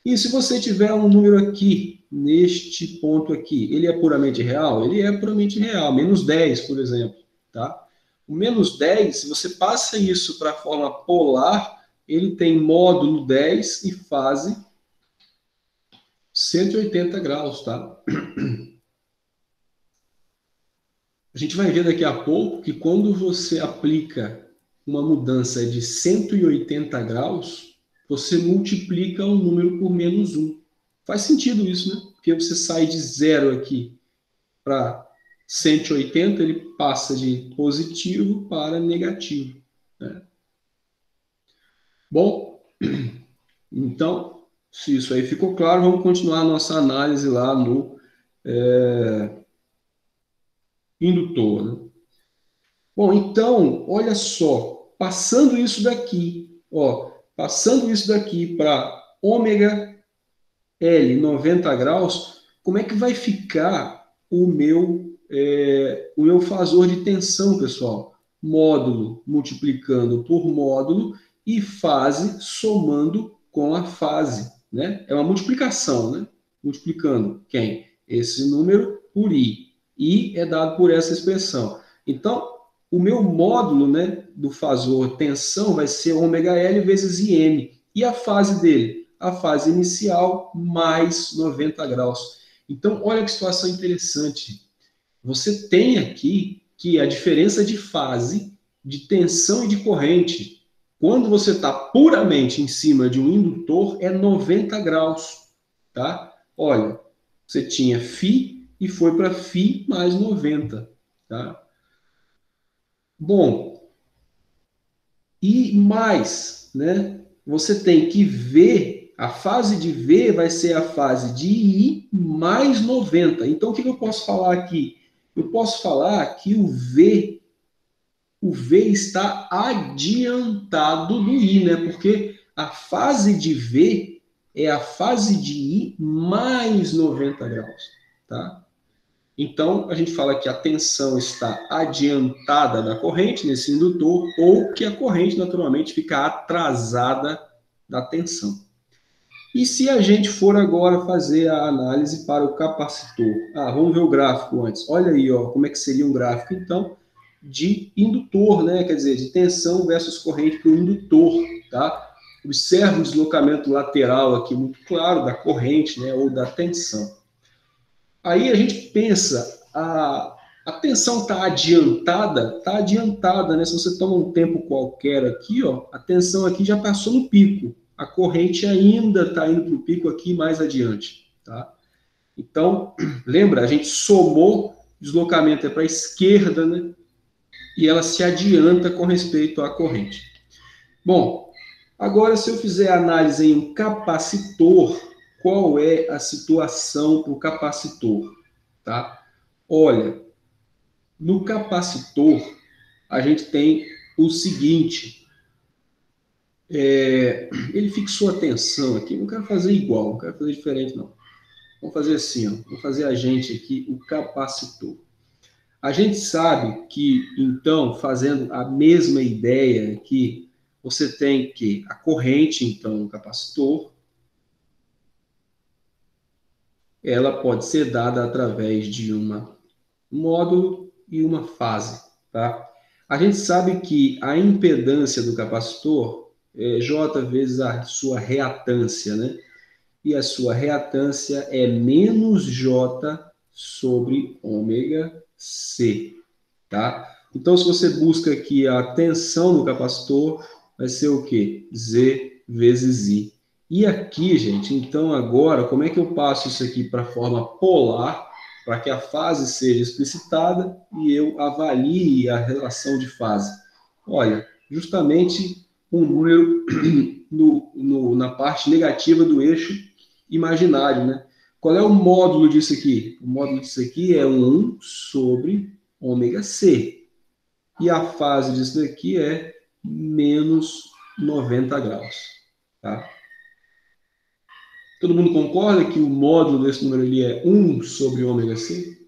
S1: E se você tiver um número aqui, neste ponto aqui, ele é puramente real? Ele é puramente real, menos 10, por exemplo, tá? O menos 10, se você passa isso para a forma polar, ele tem módulo 10 e fase 180 graus, tá? A gente vai ver daqui a pouco que quando você aplica uma mudança de 180 graus, você multiplica o número por menos 1. Faz sentido isso, né? Porque você sai de zero aqui para 180, ele passa de positivo para negativo, né? Bom, então, se isso aí ficou claro, vamos continuar a nossa análise lá no indutor, né? Bom, então, olha só, passando isso daqui para ômega L 90 graus, como é que vai ficar o meu fasor de tensão, pessoal? Módulo multiplicando por módulo e fase somando com a fase, né? É uma multiplicação, né? Multiplicando quem? Esse número por I. I é dado por essa expressão. Então, o meu módulo, né, do fasor tensão vai ser ômega L vezes IM. E a fase dele? A fase inicial mais 90 graus. Então, olha que situação interessante. Você tem aqui que a diferença de fase, de tensão e de corrente, quando você está puramente em cima de um indutor, é 90 graus. Tá? Olha, você tinha φ e foi para φ mais 90. Tá? Bom, e mais, né? Você tem que V, a fase de V vai ser a fase de I mais 90. Então, o que eu posso falar aqui? Eu posso falar que o V está adiantado do I, né? Porque a fase de V é a fase de I mais 90 graus, tá? Então, a gente fala que a tensão está adiantada da corrente nesse indutor, ou que a corrente, naturalmente, fica atrasada da tensão. E se a gente for agora fazer a análise para o capacitor? Vamos ver o gráfico antes. Olha aí, ó, como é que seria um gráfico, então, de indutor, né? Quer dizer, de tensão versus corrente para o indutor, tá? Observe o deslocamento lateral aqui muito claro da corrente, né, ou da tensão. Aí a gente pensa, a tensão está adiantada, né? Se você toma um tempo qualquer aqui, ó, a tensão aqui já passou no pico. A corrente ainda está indo para o pico aqui mais adiante, tá? Então, lembra, a gente somou, deslocamento é para a esquerda, né? E ela se adianta com respeito à corrente. Bom, agora se eu fizer análise em um capacitor, qual é a situação para o capacitor? Tá? Olha, no capacitor, a gente tem o seguinte, ele fixou a tensão aqui, não quero fazer igual, não quero fazer diferente não. Vamos fazer assim, ó, vamos fazer a gente aqui, o capacitor. A gente sabe que, então, fazendo a mesma ideia aqui, você tem que a corrente, então, o capacitor, ela pode ser dada através de um módulo e uma fase, tá? A gente sabe que a impedância do capacitor é J vezes a sua reatância, né? E a sua reatância é menos J sobre ômega C, tá? Então, se você busca aqui a tensão do capacitor, vai ser o quê? Z vezes I. E aqui, gente, então agora, como é que eu passo isso aqui para a forma polar, para que a fase seja explicitada e eu avalie a relação de fase? Olha, justamente um número na parte negativa do eixo imaginário, né? Qual é o módulo disso aqui? O módulo disso aqui é 1 sobre ômega C. E a fase disso daqui é menos 90 graus, tá? Todo mundo concorda que o módulo desse número ali é 1 sobre ômega C?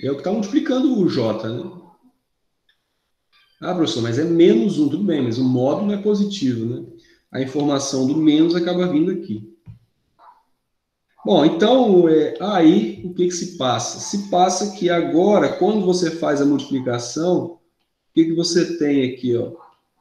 S1: É o que está multiplicando o J, né? Professor, mas é menos 1, tudo bem, mas o módulo é positivo, né? A informação do menos acaba vindo aqui. Bom, então, aí o que se passa? Se passa que agora, quando você faz a multiplicação, o que você tem aqui, ó?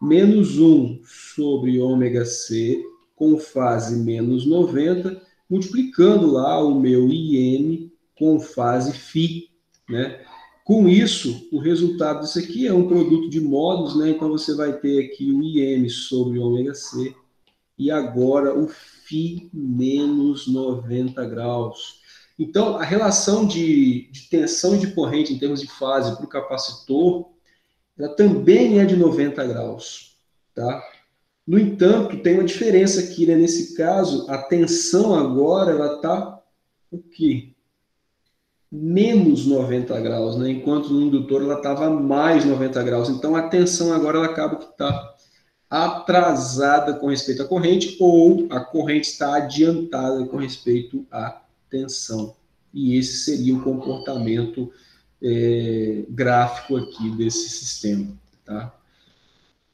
S1: Menos 1 sobre ômega C com fase menos 90, multiplicando lá o meu IM com fase φ, né? Com isso, o resultado disso aqui é um produto de módulos, né? Então, você vai ter aqui o IM sobre ômega C e agora o φ menos 90 graus. Então, a relação de tensão e de corrente em termos de fase para o capacitor, ela também é de 90 graus, tá? No entanto, tem uma diferença aqui, né? Nesse caso, a tensão agora, ela está o quê? Menos 90 graus, né? Enquanto no indutor ela estava mais 90 graus. Então, a tensão agora ela acaba que está atrasada com respeito à corrente, ou a corrente está adiantada com respeito à tensão. E esse seria o comportamento gráfico aqui desse sistema, tá?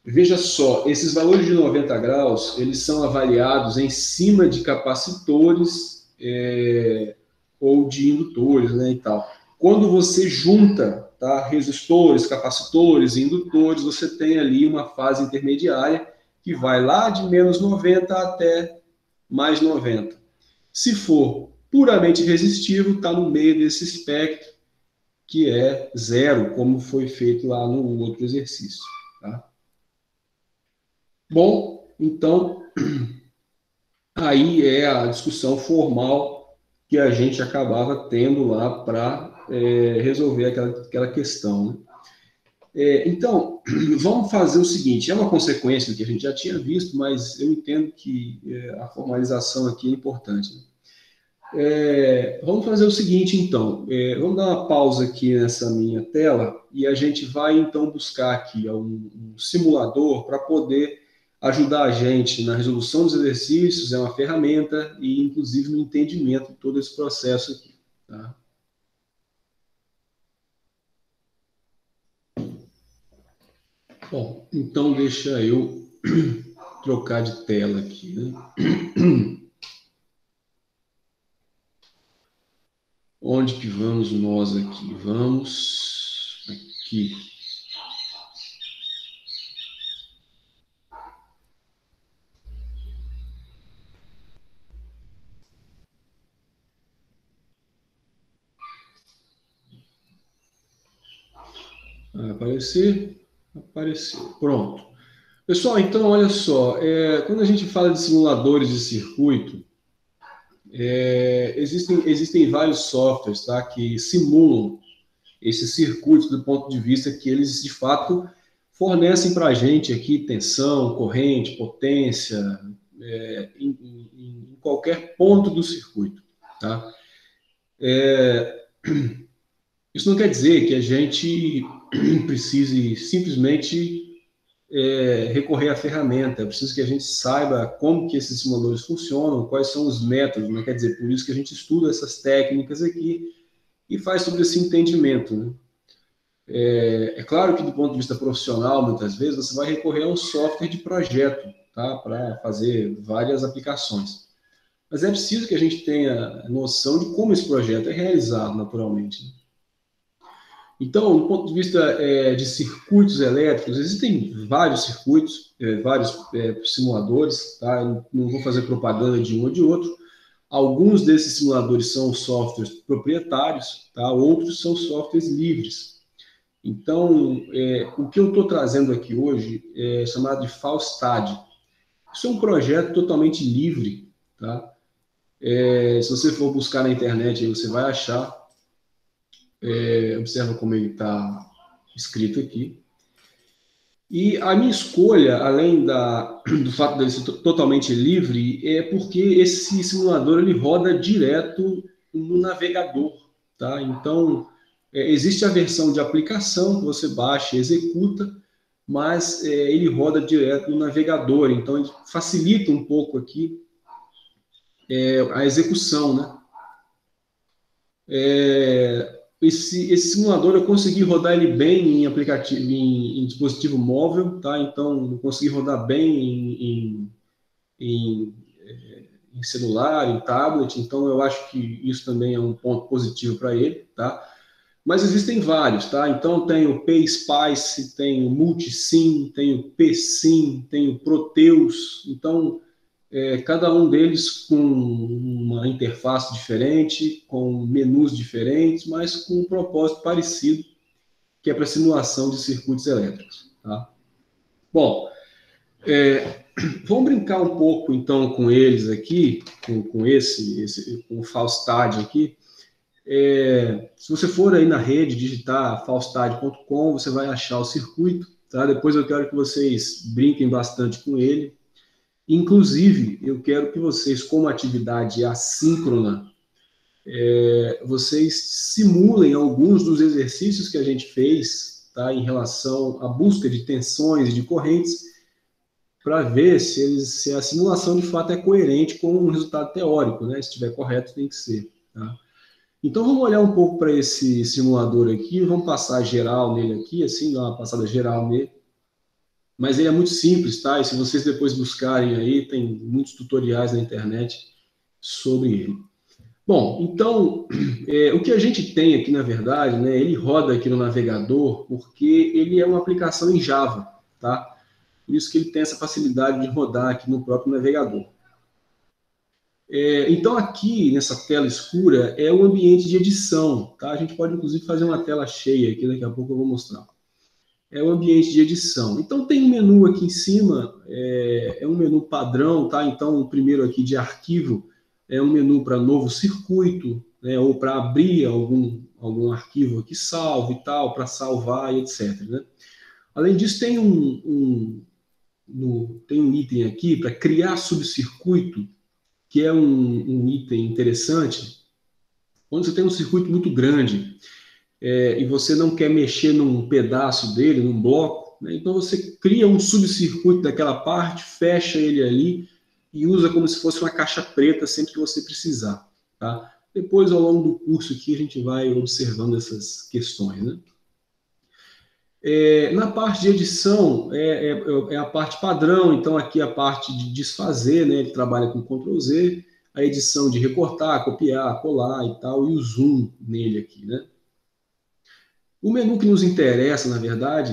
S1: Veja só, esses valores de 90 graus, eles são avaliados em cima de capacitores ou de indutores, né, e tal. Quando você junta, tá, resistores, capacitores e indutores, você tem ali uma fase intermediária que vai lá de menos 90 até mais 90. Se for puramente resistivo, está no meio desse espectro, que é zero, como foi feito lá no outro exercício. Tá? Bom, então, aí é a discussão formal que a gente acabava tendo lá para resolver aquela questão. Né? Então, vamos fazer o seguinte, é uma consequência do que a gente já tinha visto, mas eu entendo que a formalização aqui é importante. Né? Vamos fazer o seguinte, então, vamos dar uma pausa aqui nessa minha tela e a gente vai, então, buscar aqui um simulador para poder ajudar a gente na resolução dos exercícios, é uma ferramenta e, inclusive, no entendimento de todo esse processo aqui. Tá? Bom, então deixa eu trocar de tela aqui, né? Onde que vamos nós aqui? Vamos aqui. Vai aparecer? Apareceu. Pronto. Pessoal, então, olha só. Quando a gente fala de simuladores de circuito, existem vários softwares, tá, que simulam esses circuitos do ponto de vista que eles, de fato, fornecem para a gente aqui tensão, corrente, potência, em qualquer ponto do circuito. Tá? Isso não quer dizer que a gente precise simplesmente recorrer à ferramenta. É preciso que a gente saiba como que esses simuladores funcionam, quais são os métodos, né? Quer dizer, por isso que a gente estuda essas técnicas aqui e faz sobre esse entendimento. Né? É claro que do ponto de vista profissional, muitas vezes, você vai recorrer a um software de projeto, tá? Para fazer várias aplicações. Mas é preciso que a gente tenha noção de como esse projeto é realizado naturalmente. Né? Então, do ponto de vista de circuitos elétricos, existem vários circuitos, vários simuladores, tá? Eu não vou fazer propaganda de um ou de outro. Alguns desses simuladores são softwares proprietários, tá? Outros são softwares livres. Então, o que eu estou trazendo aqui hoje é chamado de Falstad. Isso é um projeto totalmente livre, tá? Se você for buscar na internet, aí você vai achar. Observa como ele está escrito aqui. E a minha escolha, além do fato dele ser totalmente livre, é porque esse simulador ele roda direto no navegador. Tá? Então, existe a versão de aplicação que você baixa e executa, mas ele roda direto no navegador. Então, ele facilita um pouco aqui a execução, né? Esse simulador eu consegui rodar ele bem em aplicativo, em dispositivo móvel, tá? Então eu consegui rodar bem em, em celular, em tablet. Então eu acho que isso também é um ponto positivo para ele, tá? Mas existem vários, tá? Então tem o PSpice, tem o Multisim, tem o PSim, tem o Proteus. Então cada um deles com uma interface diferente, com menus diferentes, mas com um propósito parecido, que é para simulação de circuitos elétricos. Tá? Bom, vamos brincar um pouco então com eles aqui, com o Falstad aqui. Se você for aí na rede, digitar falstad.com, você vai achar o circuito. Tá? Depois eu quero que vocês brinquem bastante com ele. Inclusive, eu quero que vocês, como atividade assíncrona, vocês simulem alguns dos exercícios que a gente fez, tá, em relação à busca de tensões e de correntes, para ver se a simulação de fato é coerente com um resultado teórico, né? Se estiver correto, tem que ser. Tá? Então, vamos olhar um pouco para esse simulador aqui, vamos passar geral nele aqui, assim, dar uma passada geral nele. Mas ele é muito simples, tá? E se vocês depois buscarem aí, tem muitos tutoriais na internet sobre ele. Bom, então, o que a gente tem aqui, na verdade, né, ele roda aqui no navegador porque ele é uma aplicação em Java, tá? Por isso que ele tem essa facilidade de rodar aqui no próprio navegador. Então, aqui nessa tela escura é o ambiente de edição, tá? A gente pode, inclusive, fazer uma tela cheia aqui, daqui a pouco eu vou mostrar. É o ambiente de edição. Então, tem um menu aqui em cima, é um menu padrão, tá? Então, o primeiro aqui de arquivo é um menu para novo circuito, né? Ou para abrir algum arquivo aqui salvo e tal, para salvar e etc, né? Além disso, tem um item aqui para criar subcircuito, que é um item interessante. Quando você tem um circuito muito grande e você não quer mexer num pedaço dele, num bloco, né? Então você cria um subcircuito daquela parte, fecha ele ali e usa como se fosse uma caixa preta sempre que você precisar. Tá? Depois, ao longo do curso aqui, a gente vai observando essas questões. Né? Na parte de edição, é a parte padrão, então aqui a parte de desfazer, né? Ele trabalha com Ctrl+Z, a edição de recortar, copiar, colar e tal, e o zoom nele aqui, né? O menu que nos interessa, na verdade,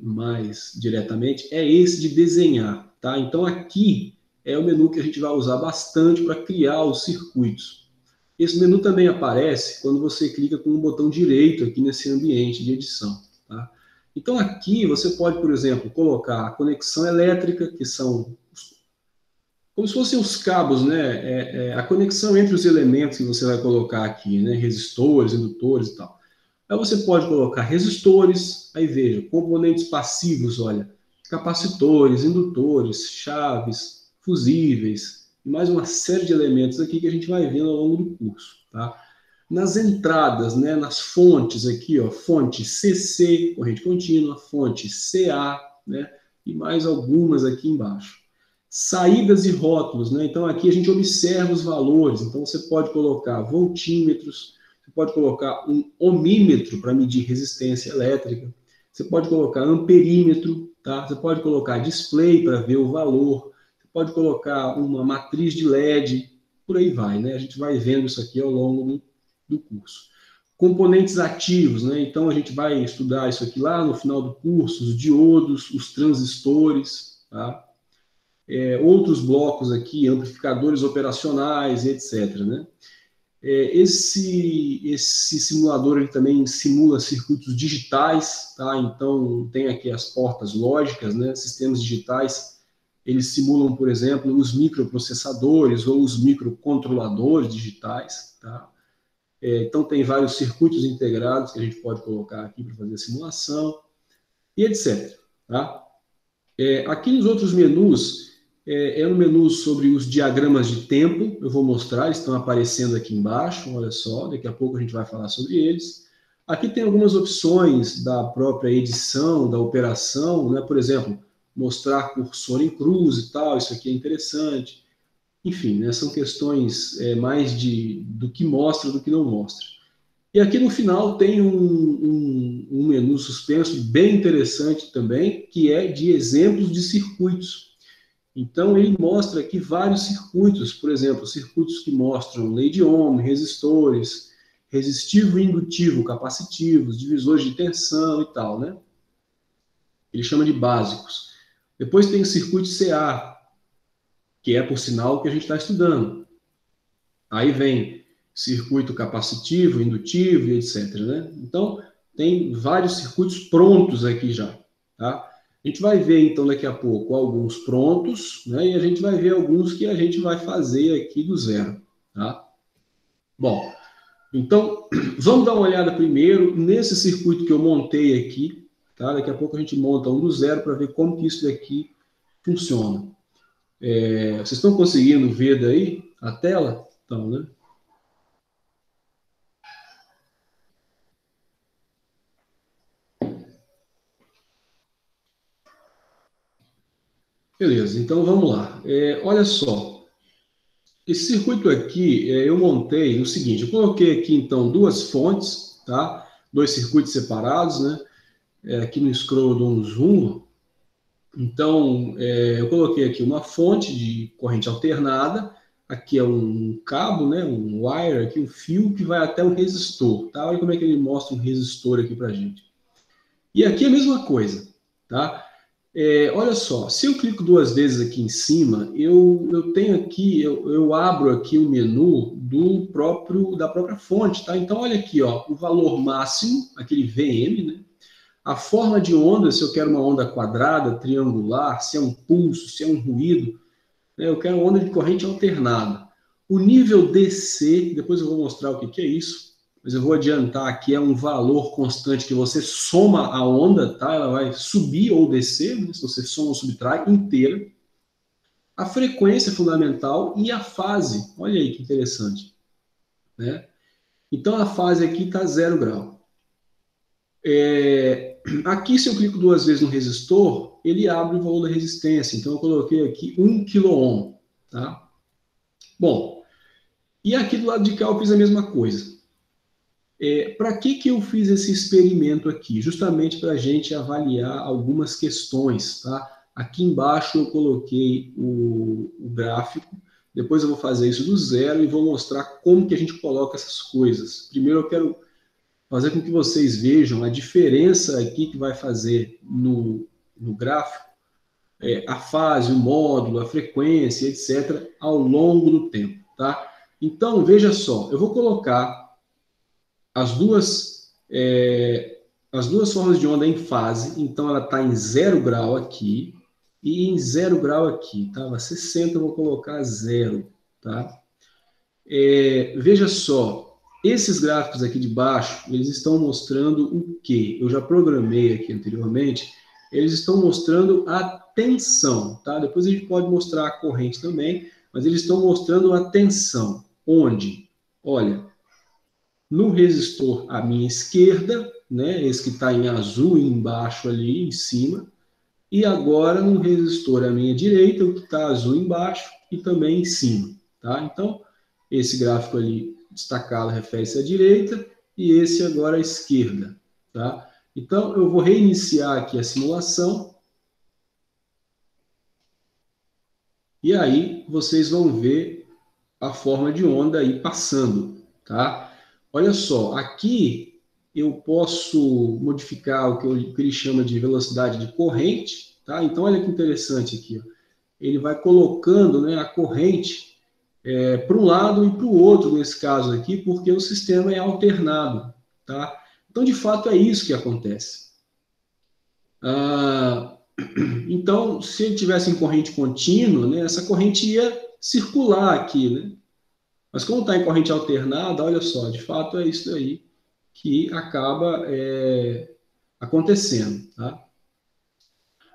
S1: mais diretamente, é esse de desenhar, tá? Então aqui é o menu que a gente vai usar bastante para criar os circuitos. Esse menu também aparece quando você clica com o botão direito aqui nesse ambiente de edição, tá? Então aqui você pode, por exemplo, colocar a conexão elétrica, que são como se fossem os cabos, né? A conexão entre os elementos que você vai colocar aqui, né? Resistores, indutores e tal. Aí você pode colocar resistores, aí veja, componentes passivos, olha, capacitores, indutores, chaves, fusíveis, e mais uma série de elementos aqui que a gente vai vendo ao longo do curso, tá? Nas entradas, né, nas fontes aqui, ó, fonte CC, corrente contínua, fonte CA, né, e mais algumas aqui embaixo. Saídas e rótulos, né? Então aqui a gente observa os valores, então você pode colocar voltímetros, você pode colocar um ohmímetro para medir resistência elétrica, você pode colocar amperímetro, tá? Você pode colocar display para ver o valor, você pode colocar uma matriz de LED, por aí vai, né? A gente vai vendo isso aqui ao longo do curso. Componentes ativos, né? Então a gente vai estudar isso aqui lá no final do curso, os diodos, os transistores, tá? Outros blocos aqui, amplificadores operacionais, etc, né? Esse simulador ele também simula circuitos digitais, tá? Então tem aqui as portas lógicas, né? Sistemas digitais, eles simulam, por exemplo, os microprocessadores ou os microcontroladores digitais, tá? Então tem vários circuitos integrados que a gente pode colocar aqui para fazer a simulação e etc, tá? Aqui nos outros menus é um menu sobre os diagramas de tempo, eu vou mostrar, eles estão aparecendo aqui embaixo, olha só, daqui a pouco a gente vai falar sobre eles. Aqui tem algumas opções da própria edição, da operação, né? Por exemplo, mostrar cursor em cruz e tal, isso aqui é interessante. Enfim, né? São questões mais do que mostra do que não mostra. E aqui no final tem um menu suspenso bem interessante também, que é de exemplos de circuitos. Então, ele mostra aqui vários circuitos, por exemplo, circuitos que mostram lei de Ohm, resistores, resistivo e indutivo, capacitivos, divisores de tensão e tal, né? Ele chama de básicos. Depois tem o circuito CA, que é, por sinal, o que a gente está estudando. Aí vem circuito capacitivo, indutivo e etc, né? Então, tem vários circuitos prontos aqui já, tá? A gente vai ver, então, daqui a pouco, alguns prontos, né? E a gente vai ver alguns que a gente vai fazer aqui do zero, tá? Bom, então, vamos dar uma olhada primeiro nesse circuito que eu montei aqui, tá? Daqui a pouco a gente monta um do zero para ver como que isso daqui funciona. Vocês estão conseguindo ver daí a tela? Então, né? Beleza, então vamos lá. Olha só, esse circuito aqui eu montei o seguinte, eu coloquei aqui então duas fontes, tá? Dois circuitos separados, né? Aqui no scroll eu dou um zoom. Então, eu coloquei aqui uma fonte de corrente alternada, Aqui é um cabo, né, um wire, aqui um fio que vai até o resistor, tá? Olha como é que ele mostra um resistor aqui para a gente. E aqui é a mesma coisa, tá? Olha só, se eu clico duas vezes aqui em cima, eu tenho aqui, eu abro aqui o menu da própria fonte, tá? Então, olha aqui, ó, o valor máximo, aquele VM, né? A forma de onda, se eu quero uma onda quadrada, triangular, se é um pulso, se é um ruído, né? Eu quero onda de corrente alternada. O nível DC, depois eu vou mostrar o que é isso, mas eu vou adiantar aqui, é um valor constante que você soma a onda, tá? Ela vai subir ou descer, né? Se você soma ou subtrai, inteira. A frequência fundamental e a fase. Olha aí que interessante, né? Então, a fase aqui está 0 grau. Aqui, se eu clico duas vezes no resistor, ele abre o valor da resistência. Então, eu coloquei aqui 1 kΩ, tá? Bom, e aqui do lado de cá eu fiz a mesma coisa. Para que eu fiz esse experimento aqui? Justamente para a gente avaliar algumas questões, tá? Aqui embaixo eu coloquei o gráfico, depois eu vou fazer isso do zero e vou mostrar como que a gente coloca essas coisas. Primeiro eu quero fazer com que vocês vejam a diferença aqui que vai fazer no gráfico, a fase, o módulo, a frequência, etc., ao longo do tempo, tá? Então, veja só, eu vou colocar as duas formas de onda em fase, então ela está em 0 grau aqui e em 0 grau aqui. Estava 60, eu vou colocar 0, tá? Veja só, esses gráficos aqui de baixo, eles estão mostrando o quê? Eu já programei aqui anteriormente, eles estão mostrando a tensão, tá? Depois a gente pode mostrar a corrente também, mas eles estão mostrando a tensão. Onde? Olha, no resistor à minha esquerda, né, esse que está em azul embaixo ali em cima, e agora no resistor à minha direita, o que está azul embaixo e também em cima, tá? Então, esse gráfico ali destacado refere-se à direita e esse agora à esquerda, tá? Então, eu vou reiniciar aqui a simulação e aí vocês vão ver a forma de onda aí passando, tá? Olha só, aqui eu posso modificar o que ele chama de velocidade de corrente, tá? Então, olha que interessante aqui, ó. Ele vai colocando, né, a corrente para um lado e para o outro, nesse caso aqui, porque o sistema é alternado, tá? Então, de fato, é isso que acontece. Então, se ele tivesse em corrente contínua, né, essa corrente ia circular aqui, né? Mas como está em corrente alternada, olha só, de fato é isso aí que acaba acontecendo, tá?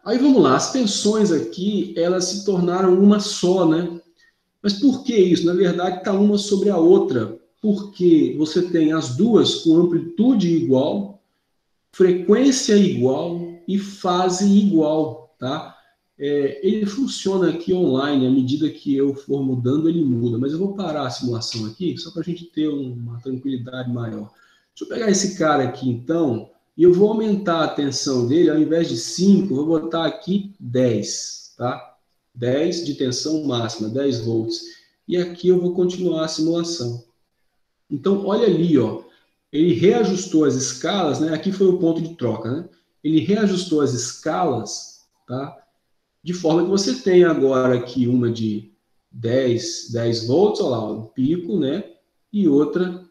S1: Aí vamos lá, as tensões aqui, elas se tornaram uma só, né? Mas por que isso? Na verdade, está uma sobre a outra, porque você tem as duas com amplitude igual, frequência igual e fase igual, tá? Ele funciona aqui online, à medida que eu for mudando, ele muda, mas eu vou parar a simulação aqui, só para a gente ter uma tranquilidade maior. Deixa eu pegar esse cara aqui, então, e eu vou aumentar a tensão dele, ao invés de 5, eu vou botar aqui 10, tá? 10 de tensão máxima, 10 volts. E aqui eu vou continuar a simulação. Então, olha ali, ó, ele reajustou as escalas, né? Aqui foi o ponto de troca, né? Ele reajustou as escalas, tá? De forma que você tem agora aqui uma de 10 volts, olha lá, o pico, né? E outra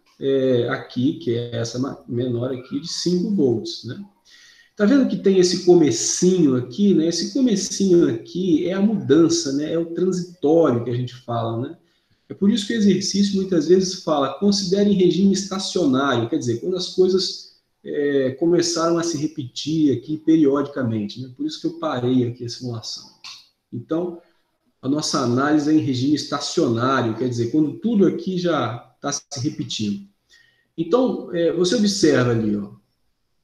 S1: aqui, que é essa menor aqui, de 5 volts, né? Tá vendo que tem esse comecinho aqui, né? Esse comecinho aqui é a mudança, né? É o transitório que a gente fala, né? É por isso que o exercício muitas vezes fala, considere em regime estacionário, quer dizer, quando as coisas começaram a se repetir aqui periodicamente, né? Por isso que eu parei aqui a simulação. Então, a nossa análise é em regime estacionário, quer dizer, quando tudo aqui já está se repetindo. Então, você observa ali, ó,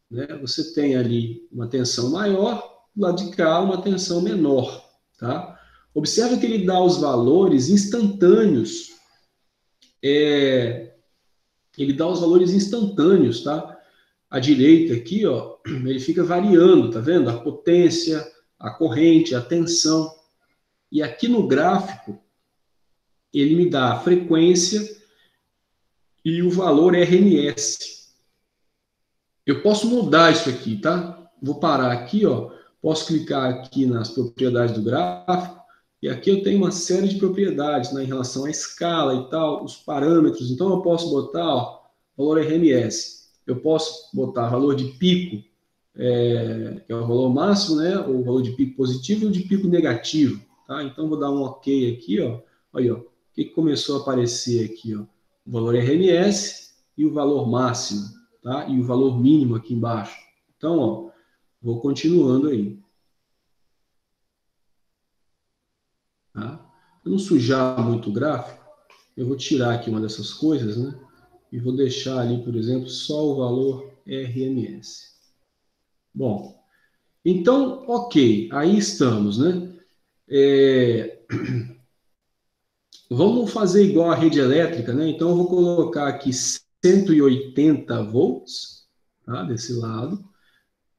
S1: né? Você tem ali uma tensão maior, do lado de cá uma tensão menor, tá? Observa que ele dá os valores instantâneos, ele dá os valores instantâneos, tá? À direita aqui, ó, ele fica variando, tá vendo? A potência, a corrente, a tensão. E aqui no gráfico, ele me dá a frequência e o valor RMS. Eu posso mudar isso aqui, tá? Vou parar aqui, ó. Posso clicar aqui nas propriedades do gráfico, e aqui eu tenho uma série de propriedades, né, em relação à escala e tal, os parâmetros. Então eu posso botar, ó, valor RMS. Eu posso botar valor de pico, que é o valor máximo, né, o valor de pico positivo e o de pico negativo, tá? Então vou dar um OK aqui, ó. Olha, ó, o que começou a aparecer aqui, ó? O valor RMS e o valor máximo, tá? E o valor mínimo aqui embaixo. Então, ó, vou continuando aí, tá? Para não sujar muito o gráfico, eu vou tirar aqui uma dessas coisas, né? E vou deixar ali, por exemplo, só o valor RMS. Bom, então, OK, aí estamos, né? Vamos fazer igual a rede elétrica, né? Então, eu vou colocar aqui 180 volts, tá? Desse lado.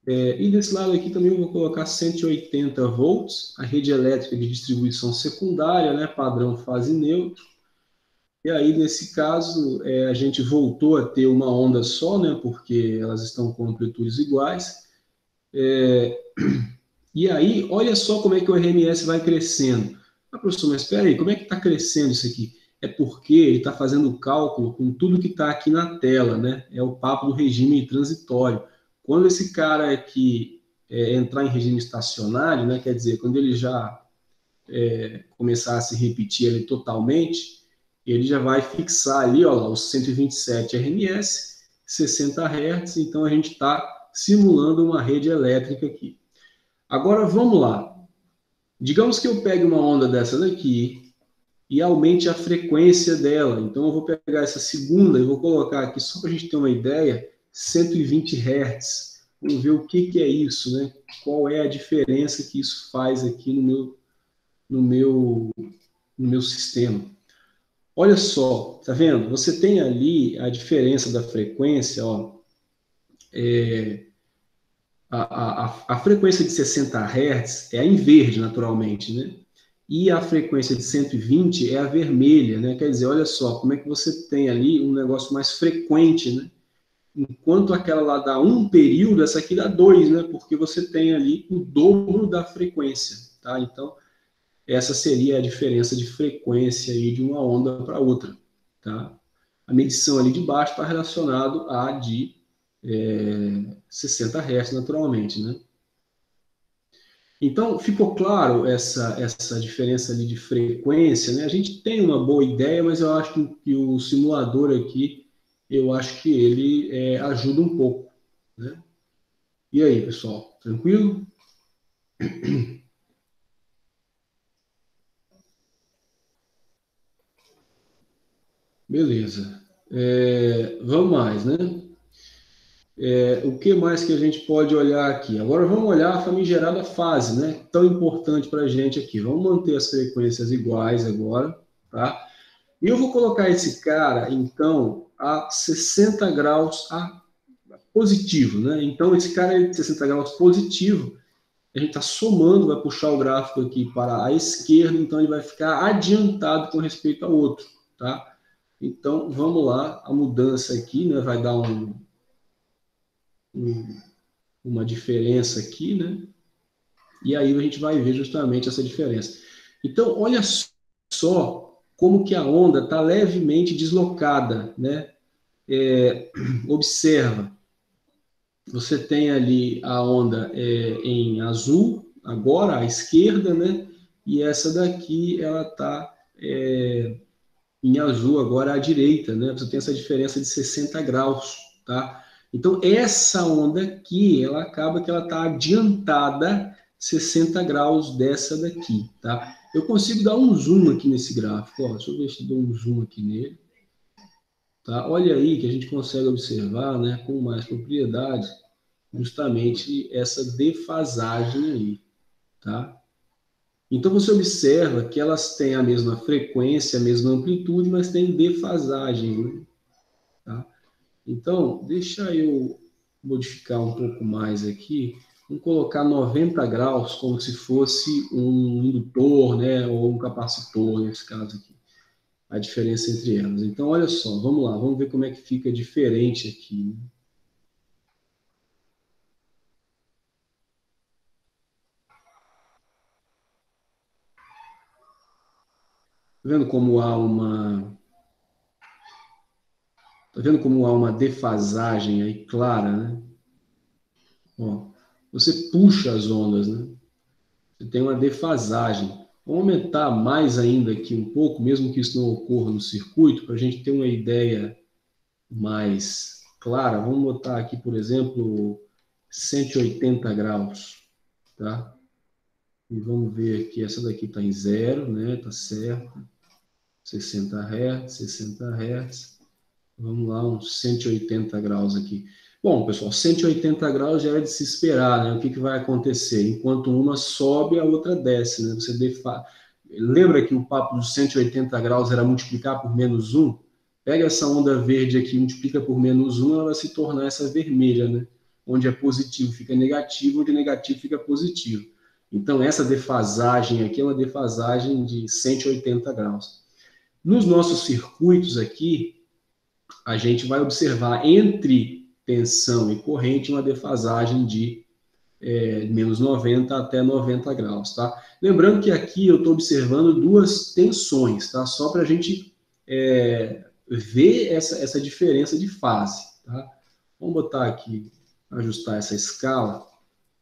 S1: E desse lado aqui também eu vou colocar 180 volts, a rede elétrica de distribuição secundária, né? Padrão fase neutro. E aí, nesse caso, a gente voltou a ter uma onda só, né? Porque elas estão com amplitudes iguais. E aí, olha só como é que o RMS vai crescendo. Ah, professor, mas espera aí, como é que está crescendo isso aqui? É porque ele está fazendo o cálculo com tudo que está aqui na tela, né? É o papo do regime transitório. Quando esse cara aqui entrar em regime estacionário, né? Quer dizer, quando ele já começar a se repetir ali totalmente, ele já vai fixar ali, ó, lá, os 127 RMS, 60 Hz, então a gente está simulando uma rede elétrica aqui. Agora vamos lá. Digamos que eu pegue uma onda dessa daqui e aumente a frequência dela. Então eu vou pegar essa segunda e vou colocar aqui, só para a gente ter uma ideia, 120 Hz. Vamos ver o que é isso, né? Qual é a diferença que isso faz aqui no meu, no meu sistema. Olha só, tá vendo? Você tem ali a diferença da frequência, ó. A frequência de 60 Hz é a em verde, naturalmente, né? E a frequência de 120 é a vermelha, né? Quer dizer, olha só, como é que você tem ali um negócio mais frequente, né? Enquanto aquela lá dá um período, essa aqui dá dois, né? Porque você tem ali o dobro da frequência, tá? Então, essa seria a diferença de frequência aí de uma onda para outra, tá? A medição ali de baixo está relacionado à de 60 Hz, naturalmente, né? Então, ficou claro essa diferença ali de frequência, né? A gente tem uma boa ideia, mas eu acho que o simulador aqui, eu acho que ele ajuda um pouco, né? E aí, pessoal, tranquilo? Beleza. Vamos mais, né? O que mais que a gente pode olhar aqui? Agora vamos olhar a famigerada fase, né? Tão importante para a gente aqui. Vamos manter as frequências iguais agora, tá? E eu vou colocar esse cara, então, a 60 graus positivo, né? Então, esse cara é de 60 graus positivo, a gente está somando, vai puxar o gráfico aqui para a esquerda, então ele vai ficar adiantado com respeito ao outro, tá? Então, vamos lá, a mudança aqui, né? Vai dar uma diferença aqui, né? E aí a gente vai ver justamente essa diferença. Então, olha só como que a onda está levemente deslocada, né? Observa, você tem ali a onda em azul, agora à esquerda, né? E essa daqui, ela está em azul agora à direita, né? Você tem essa diferença de 60 graus, tá? Então, essa onda aqui, ela acaba que ela está adiantada 60 graus dessa daqui, tá? Eu consigo dar um zoom aqui nesse gráfico, ó. Deixa eu ver se eu dou um zoom aqui nele. Tá? Olha aí que a gente consegue observar, né, com mais propriedade, justamente essa defasagem aí, tá? Então você observa que elas têm a mesma frequência, a mesma amplitude, mas têm defasagem, né? Tá? Então, deixa eu modificar um pouco mais aqui. Vamos colocar 90 graus como se fosse um indutor, né, ou um capacitor, nesse caso aqui. a diferença entre elas. Então, olha só, vamos lá, vamos ver como é que fica diferente aqui, né? Tá vendo como há uma, tá vendo como há uma defasagem aí clara, né? Ó, você puxa as ondas, né? Você tem uma defasagem. Vamos aumentar mais ainda aqui um pouco, mesmo que isso não ocorra no circuito, para a gente ter uma ideia mais clara. Vamos botar aqui, por exemplo, 180 graus, tá? E vamos ver aqui, essa daqui está em zero, né? Tá certo. 60 Hz, 60 Hz. Vamos lá, uns 180 graus aqui. Bom, pessoal, 180 graus já é de se esperar, né? O que vai acontecer? Enquanto uma sobe, a outra desce, né? Lembra que o papo dos 180 graus era multiplicar por menos 1? Pega essa onda verde aqui, multiplica por menos 1, ela vai se tornar essa vermelha, né? Onde é positivo fica negativo, onde é negativo fica positivo. Então, essa defasagem aqui é uma defasagem de 180 graus. Nos nossos circuitos aqui, a gente vai observar entre tensão e corrente uma defasagem de menos 90 até 90 graus, tá? Lembrando que aqui eu estou observando duas tensões, tá? Só para a gente ver essa diferença de fase, tá? Vamos botar aqui, ajustar essa escala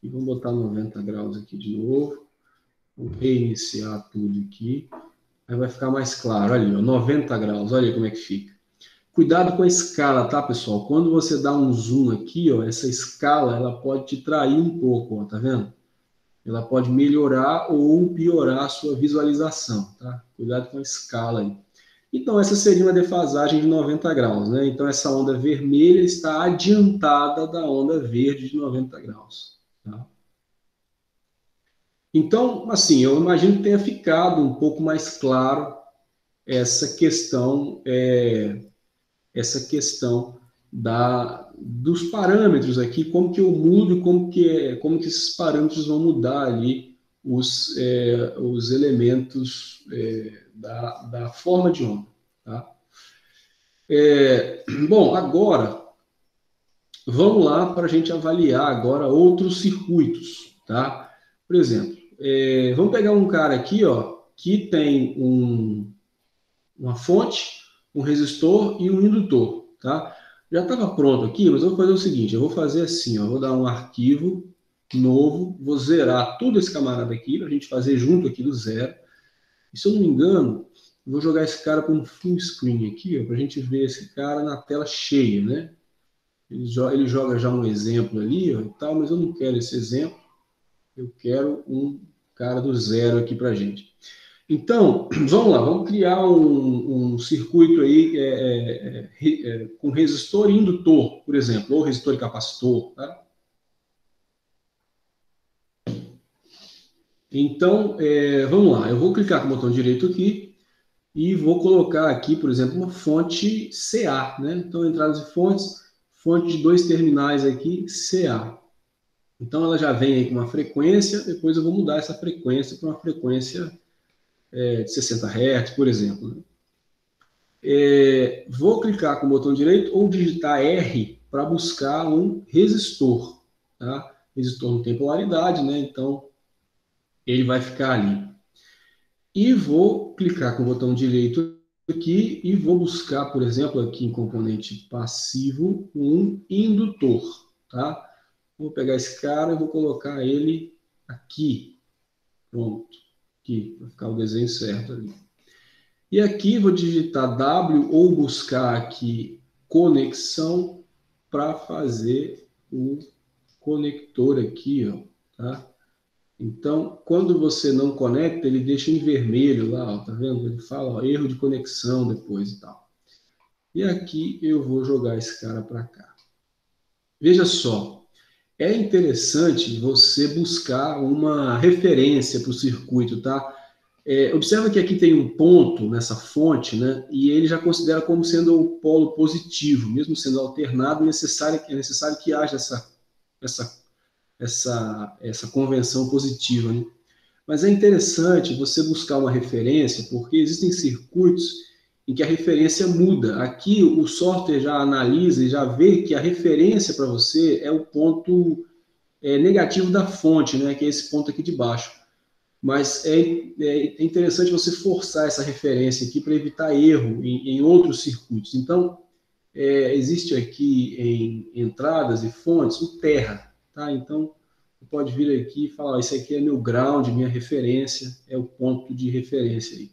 S1: e vamos botar 90 graus aqui de novo. Vou reiniciar tudo aqui. Aí vai ficar mais claro. Olha ali, ó, 90 graus, olha aí como é que fica. Cuidado com a escala, tá, pessoal? Quando você dá um zoom aqui, ó, essa escala ela pode te trair um pouco, ó, tá vendo? Ela pode melhorar ou piorar a sua visualização, tá? Cuidado com a escala aí. Então, essa seria uma defasagem de 90 graus, né? Então, essa onda vermelha está adiantada da onda verde de 90 graus, tá? Então, assim, eu imagino que tenha ficado um pouco mais claro essa questão, dos parâmetros aqui, como que eu mudo, como que esses parâmetros vão mudar ali os elementos da forma de onda, tá? Bom, agora vamos lá para a gente avaliar agora outros circuitos, tá? Por exemplo, vamos pegar um cara aqui, ó, que tem uma fonte, um resistor e um indutor, tá? Já estava pronto aqui, mas eu vou fazer o seguinte, eu vou fazer assim, ó, vou dar um arquivo novo, vou zerar tudo esse camarada aqui, para a gente fazer junto aqui do zero. E se eu não me engano, eu vou jogar esse cara para um full screen aqui, para a gente ver esse cara na tela cheia, né? Ele joga já um exemplo ali, ó, e tal, mas eu não quero esse exemplo, eu quero um cara do zero aqui para a gente. Então, vamos lá, vamos criar um circuito aí com resistor e indutor, por exemplo, ou resistor e capacitor, tá? Então, vamos lá, eu vou clicar com o botão direito aqui e vou colocar aqui, por exemplo, uma fonte CA, né? Então, entradas e fontes, fonte de 2 terminais aqui, CA. Então, ela já vem aí com uma frequência, depois eu vou mudar essa frequência para uma frequência de 60 Hz, por exemplo, né? Vou clicar com o botão direito ou digitar R para buscar um resistor, tá? Resistor não tem polaridade, né? Então, ele vai ficar ali. E vou clicar com o botão direito aqui e vou buscar, por exemplo, aqui em componente passivo, um indutor, tá? Vou pegar esse cara e vou colocar ele aqui. Pronto. Aqui, vai ficar o desenho certo ali. E aqui vou digitar W ou buscar aqui conexão para fazer o conector aqui, ó, tá? Então, quando você não conecta, ele deixa em vermelho lá, ó, tá vendo? Ele fala, ó, erro de conexão depois e tal. E aqui eu vou jogar esse cara para cá. Veja só, é interessante você buscar uma referência para o circuito, tá? Observa que aqui tem um ponto nessa fonte, né? E ele já considera como sendo o polo positivo, mesmo sendo alternado, é necessário que haja essa convenção positiva, né? Mas é interessante você buscar uma referência, porque existem circuitos em que a referência muda. Aqui o software já analisa e já vê que a referência para você é o ponto negativo da fonte, né, que é esse ponto aqui de baixo. Mas é interessante você forçar essa referência aqui para evitar erro em outros circuitos. Então, existe aqui em entradas e fontes o terra, tá? Então, você pode vir aqui e falar, esse aqui é meu ground, minha referência, é o ponto de referência aí.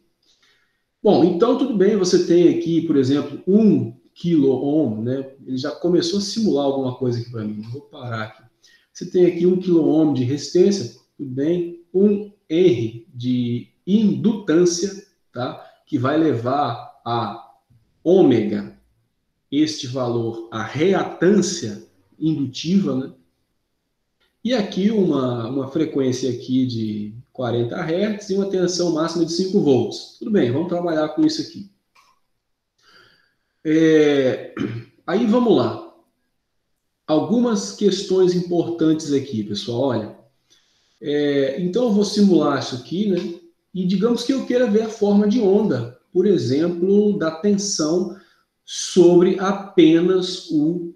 S1: Bom, então tudo bem, você tem aqui, por exemplo, 1 kΩ, né? Ele já começou a simular alguma coisa aqui para mim, vou parar aqui. Você tem aqui 1 kΩ de resistência, tudo bem, 1 R de indutância, tá? Que vai levar a ômega, este valor, a reatância indutiva, né? E aqui uma frequência aqui de 40 Hz e uma tensão máxima de 5 volts. Tudo bem, vamos trabalhar com isso aqui. Aí vamos lá. Algumas questões importantes aqui, pessoal. Olha, então eu vou simular isso aqui, né? E digamos que eu queira ver a forma de onda, por exemplo, da tensão sobre apenas o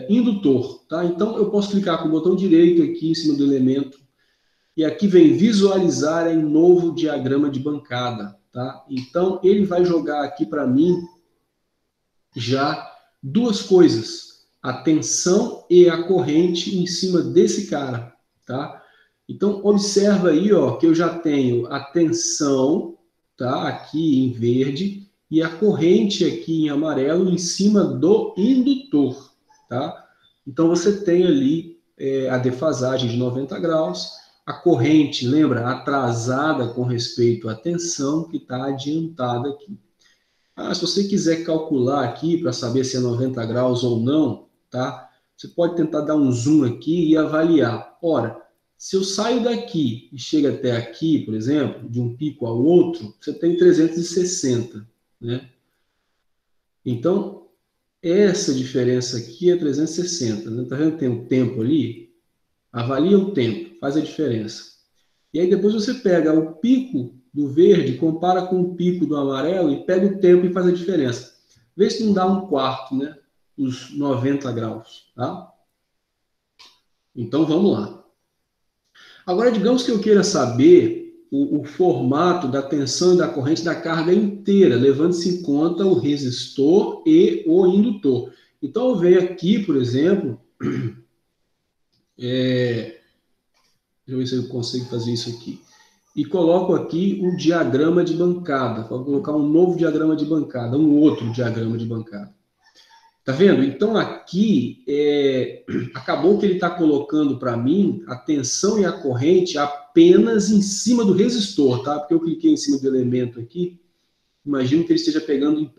S1: indutor, tá? Então eu posso clicar com o botão direito aqui em cima do elemento e aqui vem visualizar em novo diagrama de bancada, tá? Então ele vai jogar aqui para mim já duas coisas, a tensão e a corrente em cima desse cara, tá? Então observa aí, ó, que eu já tenho a tensão, tá? Aqui em verde e a corrente aqui em amarelo em cima do indutor, tá? Então você tem ali a defasagem de 90 graus, a corrente, lembra, atrasada com respeito à tensão que está adiantada aqui. Se você quiser calcular aqui para saber se é 90 graus ou não, tá? Você pode tentar dar um zoom aqui e avaliar. Ora, se eu saio daqui e chego até aqui, por exemplo, de um pico ao outro, você tem 360, né? Então, essa diferença aqui é 360, né? Tá vendo que tem um tempo ali? Avalia o tempo, faz a diferença. E aí depois você pega o pico do verde, compara com o pico do amarelo e pega o tempo e faz a diferença. Vê se não dá um quarto, né? Os 90 graus, tá? Então vamos lá. Agora, digamos que eu queira saber o formato da tensão e da corrente da carga inteira, levando-se em conta o resistor e o indutor. Então eu venho aqui, por exemplo, deixa eu ver se eu consigo fazer isso aqui. E coloco aqui um diagrama de bancada. Vou colocar um novo diagrama de bancada, um outro diagrama de bancada. Tá vendo? Então aqui acabou que ele está colocando para mim a tensão e a corrente apenas em cima do resistor, tá? Porque eu cliquei em cima do elemento aqui. Imagino que ele esteja pegando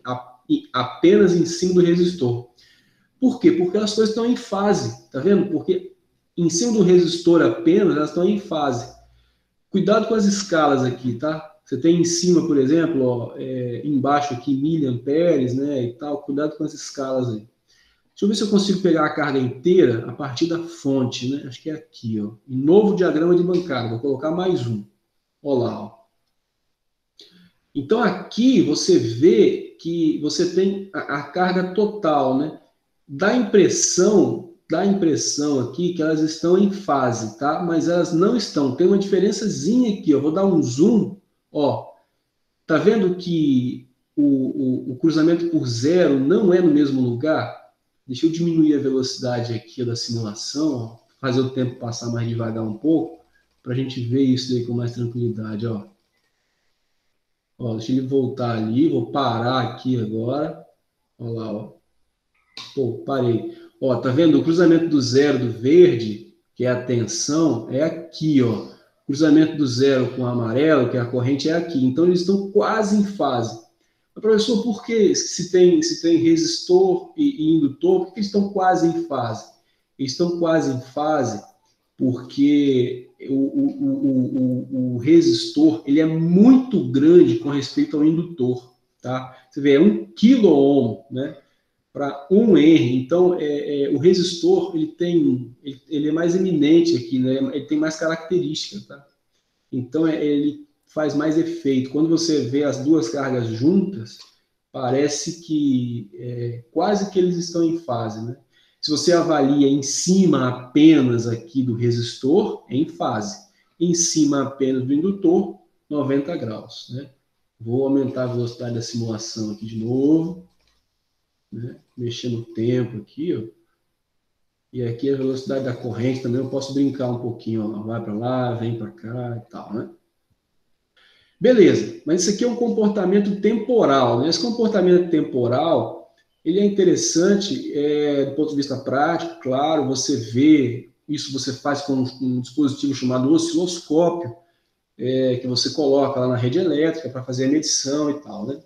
S1: apenas em cima do resistor. Por quê? Porque as coisas estão em fase, tá vendo? Porque em cima do resistor apenas, elas estão em fase. Cuidado com as escalas aqui, tá? Você tem em cima, por exemplo, ó, embaixo aqui, miliamperes, né, e tal. Cuidado com as escalas aí. Deixa eu ver se eu consigo pegar a carga inteira a partir da fonte, né? Acho que é aqui, ó. Em novo diagrama de bancada. Vou colocar mais um. Olha lá, ó. Então aqui você vê que você tem a carga total, né? Dá impressão aqui que elas estão em fase, tá? Mas elas não estão. Tem uma diferençazinha aqui, ó. Vou dar um zoom, ó. Tá vendo que o cruzamento por zero não é no mesmo lugar? Deixa eu diminuir a velocidade aqui da simulação, ó, fazer o tempo passar mais devagar um pouco, para a gente ver isso aí com mais tranquilidade, ó. Ó, deixa ele voltar ali, vou parar aqui agora. Olha lá, ó. Pô, parei. Ó, tá vendo? O cruzamento do zero do verde, que é a tensão, é aqui, ó. O cruzamento do zero com o amarelo, que é a corrente, é aqui. Então, eles estão quase em fase. Mas, professor, por que se tem resistor e indutor, por que eles estão quase em fase? Eles estão quase em fase porque o resistor ele é muito grande com respeito ao indutor, tá? Você vê, é 1 kΩ, né? Para 1 R, então o resistor ele é mais eminente aqui, né? Ele tem mais característica, tá? Então ele faz mais efeito. Quando você vê as duas cargas juntas, parece que quase que eles estão em fase, né? Se você avalia em cima apenas aqui do resistor, é em fase. Em cima apenas do indutor, 90 graus, né? Vou aumentar a velocidade da simulação aqui de novo, né? Mexendo o tempo aqui, ó. E aqui a velocidade da corrente também eu posso brincar um pouquinho, ó. Vai para lá, vem para cá e tal, né? Beleza, mas isso aqui é um comportamento temporal, né? Esse comportamento temporal, ele é interessante do ponto de vista prático, claro, você vê, isso você faz com um dispositivo chamado osciloscópio, que você coloca lá na rede elétrica para fazer a medição e tal, né?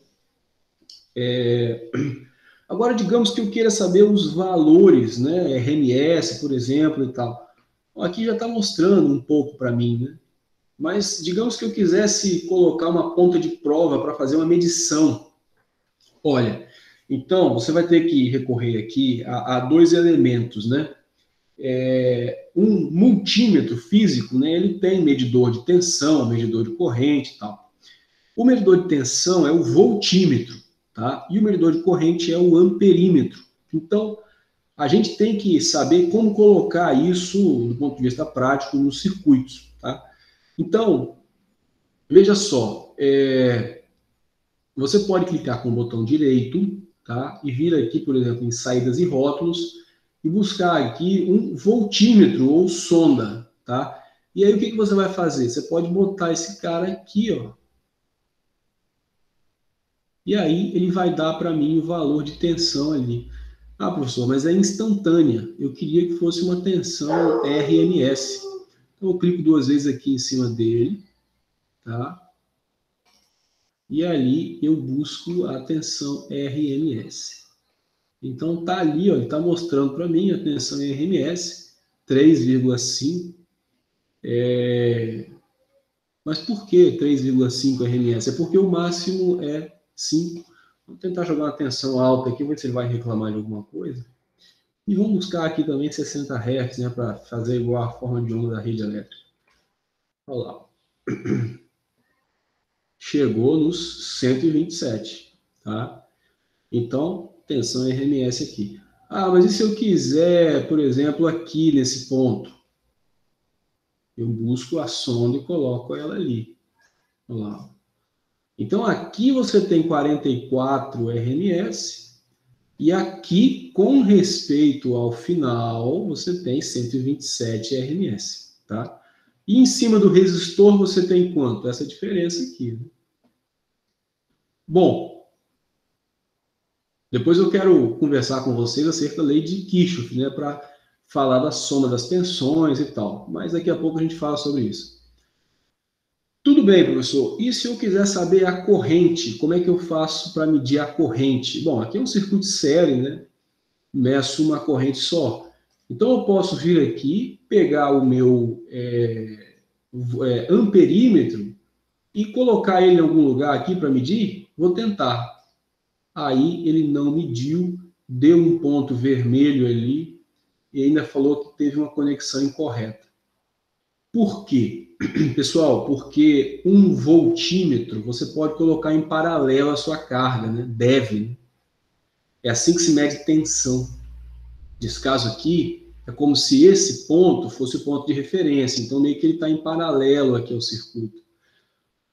S1: Agora, digamos que eu queira saber os valores, né? RMS, por exemplo, e tal. Aqui já está mostrando um pouco para mim, né? Mas digamos que eu quisesse colocar uma ponta de prova para fazer uma medição. Olha, então você vai ter que recorrer aqui a dois elementos, né? Um multímetro físico, né? Ele tem medidor de tensão, medidor de corrente e tal. O medidor de tensão é o voltímetro, tá? E o medidor de corrente é o amperímetro. Então, a gente tem que saber como colocar isso, do ponto de vista prático, nos circuitos, tá? Então, veja só, você pode clicar com o botão direito, tá? E vir aqui, por exemplo, em saídas e rótulos, e buscar aqui um voltímetro ou sonda, tá? E aí o que você vai fazer? Você pode botar esse cara aqui, ó. E aí ele vai dar para mim o valor de tensão ali. Ah, professor, mas é instantânea. Eu queria que fosse uma tensão RMS. Então eu clico duas vezes aqui em cima dele, tá? E ali eu busco a tensão RMS. Então tá ali, ó, ele está mostrando para mim a tensão RMS 3,5. Mas por que 3,5 RMS? É porque o máximo é 5. Vamos tentar jogar uma tensão alta aqui, ver se ele vai reclamar de alguma coisa. E vamos buscar aqui também 60 Hz, né, para fazer igual a forma de onda da rede elétrica. Olha lá. Chegou nos 127, tá? Então, tensão RMS aqui. Ah, mas e se eu quiser, por exemplo, aqui nesse ponto? Eu busco a sonda e coloco ela ali. Olha lá. Então, aqui você tem 44 RMS e aqui, com respeito ao final, você tem 127 RMS, tá? E em cima do resistor você tem quanto? Essa diferença aqui, né? Bom, depois eu quero conversar com vocês acerca da lei de Kirchhoff, né, para falar da soma das tensões e tal. Mas daqui a pouco a gente fala sobre isso. Tudo bem, professor. E se eu quiser saber a corrente, como é que eu faço para medir a corrente? Bom, aqui é um circuito série, né? Meço uma corrente só. Então eu posso vir aqui, pegar o meu amperímetro e colocar ele em algum lugar aqui para medir. Vou tentar. Aí ele não mediu, deu um ponto vermelho ali e ainda falou que teve uma conexão incorreta. Por quê? Pessoal, porque um voltímetro você pode colocar em paralelo à sua carga, né? Deve. Né? É assim que se mede tensão. Nesse caso aqui, é como se esse ponto fosse o ponto de referência, então meio que ele está em paralelo aqui ao circuito.